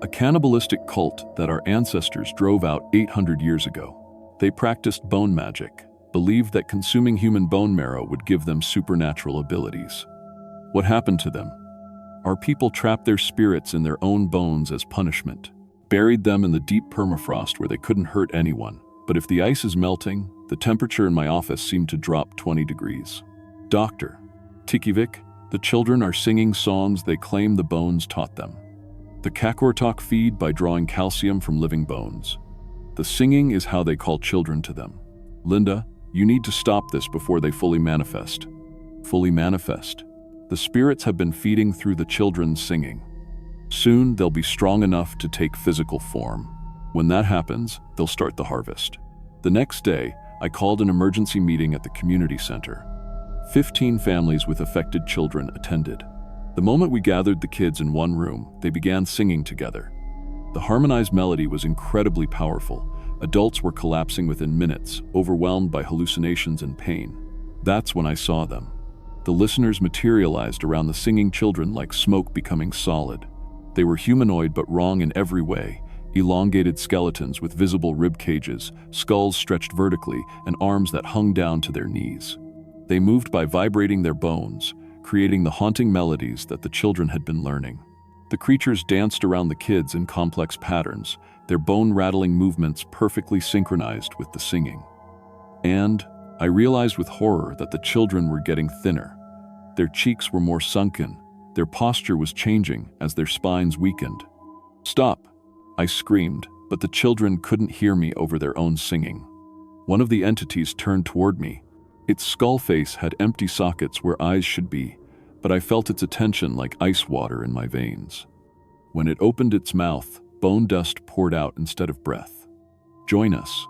A cannibalistic cult that our ancestors drove out 800 years ago. They practiced bone magic, believed that consuming human bone marrow would give them supernatural abilities. What happened to them? Our people trapped their spirits in their own bones as punishment, buried them in the deep permafrost where they couldn't hurt anyone. But if the ice is melting, the temperature in my office seemed to drop 20 degrees. Dr. Tikivik, the children are singing songs they claim the bones taught them. The Kakortok feed by drawing calcium from living bones. The singing is how they call children to them. Linda, you need to stop this before they fully manifest. Fully manifest. The spirits have been feeding through the children's singing. Soon they'll be strong enough to take physical form. When that happens, they'll start the harvest. The next day, I called an emergency meeting at the community center. 15 families with affected children attended. The moment we gathered the kids in one room, they began singing together. The harmonized melody was incredibly powerful. Adults were collapsing within minutes, overwhelmed by hallucinations and pain. That's when I saw them. The listeners materialized around the singing children like smoke becoming solid. They were humanoid but wrong in every way. Elongated skeletons with visible rib cages, skulls stretched vertically, and arms that hung down to their knees. They moved by vibrating their bones, creating the haunting melodies that the children had been learning. The creatures danced around the kids in complex patterns, their bone-rattling movements perfectly synchronized with the singing. And I realized with horror that the children were getting thinner. Their cheeks were more sunken, their posture was changing as their spines weakened. "Stop!" I screamed, but the children couldn't hear me over their own singing. One of the entities turned toward me. Its skull face had empty sockets where eyes should be, but I felt its attention like ice water in my veins. When it opened its mouth, bone dust poured out instead of breath. "Join us,"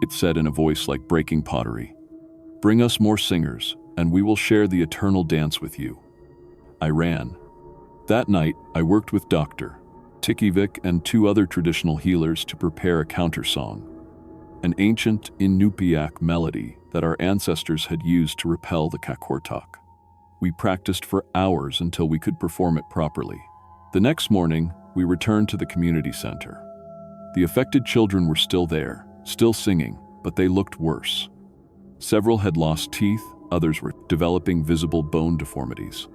it said in a voice like breaking pottery. "Bring us more singers, and we will share the eternal dance with you." I ran. That night, I worked with Dr. Tikivik and 2 other traditional healers to prepare a countersong, an ancient Inupiaq melody that our ancestors had used to repel the Kakortok. We practiced for hours until we could perform it properly. The next morning, we returned to the community center. The affected children were still there, still singing, but they looked worse. Several had lost teeth, others were developing visible bone deformities.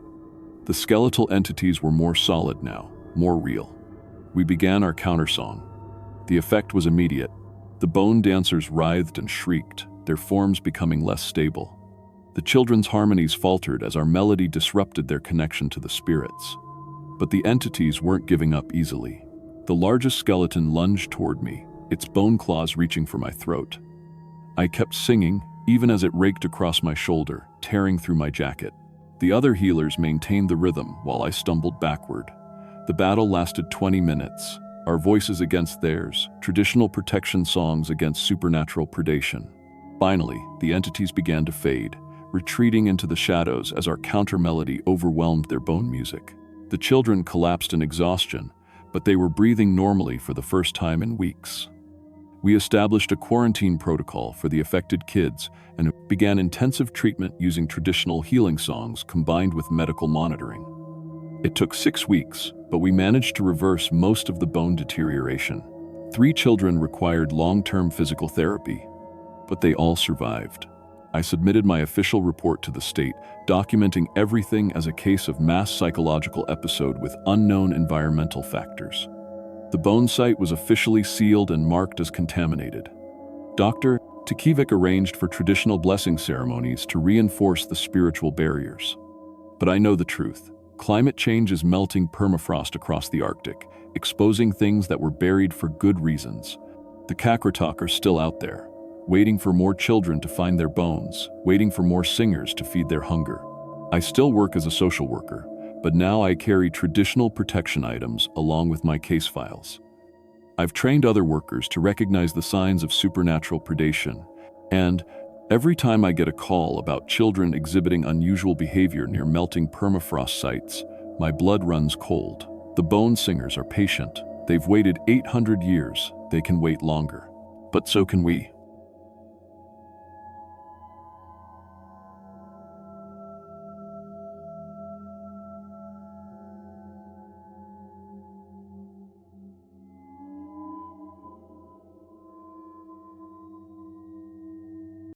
The skeletal entities were more solid now, more real. We began our countersong. The effect was immediate. The bone dancers writhed and shrieked, their forms becoming less stable. The children's harmonies faltered as our melody disrupted their connection to the spirits. But the entities weren't giving up easily. The largest skeleton lunged toward me, its bone claws reaching for my throat. I kept singing, even as it raked across my shoulder, tearing through my jacket. The other healers maintained the rhythm while I stumbled backward. The battle lasted 20 minutes, our voices against theirs, traditional protection songs against supernatural predation. Finally, the entities began to fade, retreating into the shadows as our counter-melody overwhelmed their bone music. The children collapsed in exhaustion, but they were breathing normally for the first time in weeks. We established a quarantine protocol for the affected kids and began intensive treatment using traditional healing songs combined with medical monitoring. It took 6 weeks, but we managed to reverse most of the bone deterioration. 3 children required long-term physical therapy, but they all survived. I submitted my official report to the state, documenting everything as a case of mass psychological episode with unknown environmental factors. The bone site was officially sealed and marked as contaminated. Dr. Tukivik arranged for traditional blessing ceremonies to reinforce the spiritual barriers. But I know the truth. Climate change is melting permafrost across the Arctic, exposing things that were buried for good reasons. The Kakratok are still out there, waiting for more children to find their bones, waiting for more singers to feed their hunger. I still work as a social worker, but now I carry traditional protection items along with my case files. I've trained other workers to recognize the signs of supernatural predation, and every time I get a call about children exhibiting unusual behavior near melting permafrost sites, my blood runs cold. The bone singers are patient. They've waited 800 years. They can wait longer. But so can we.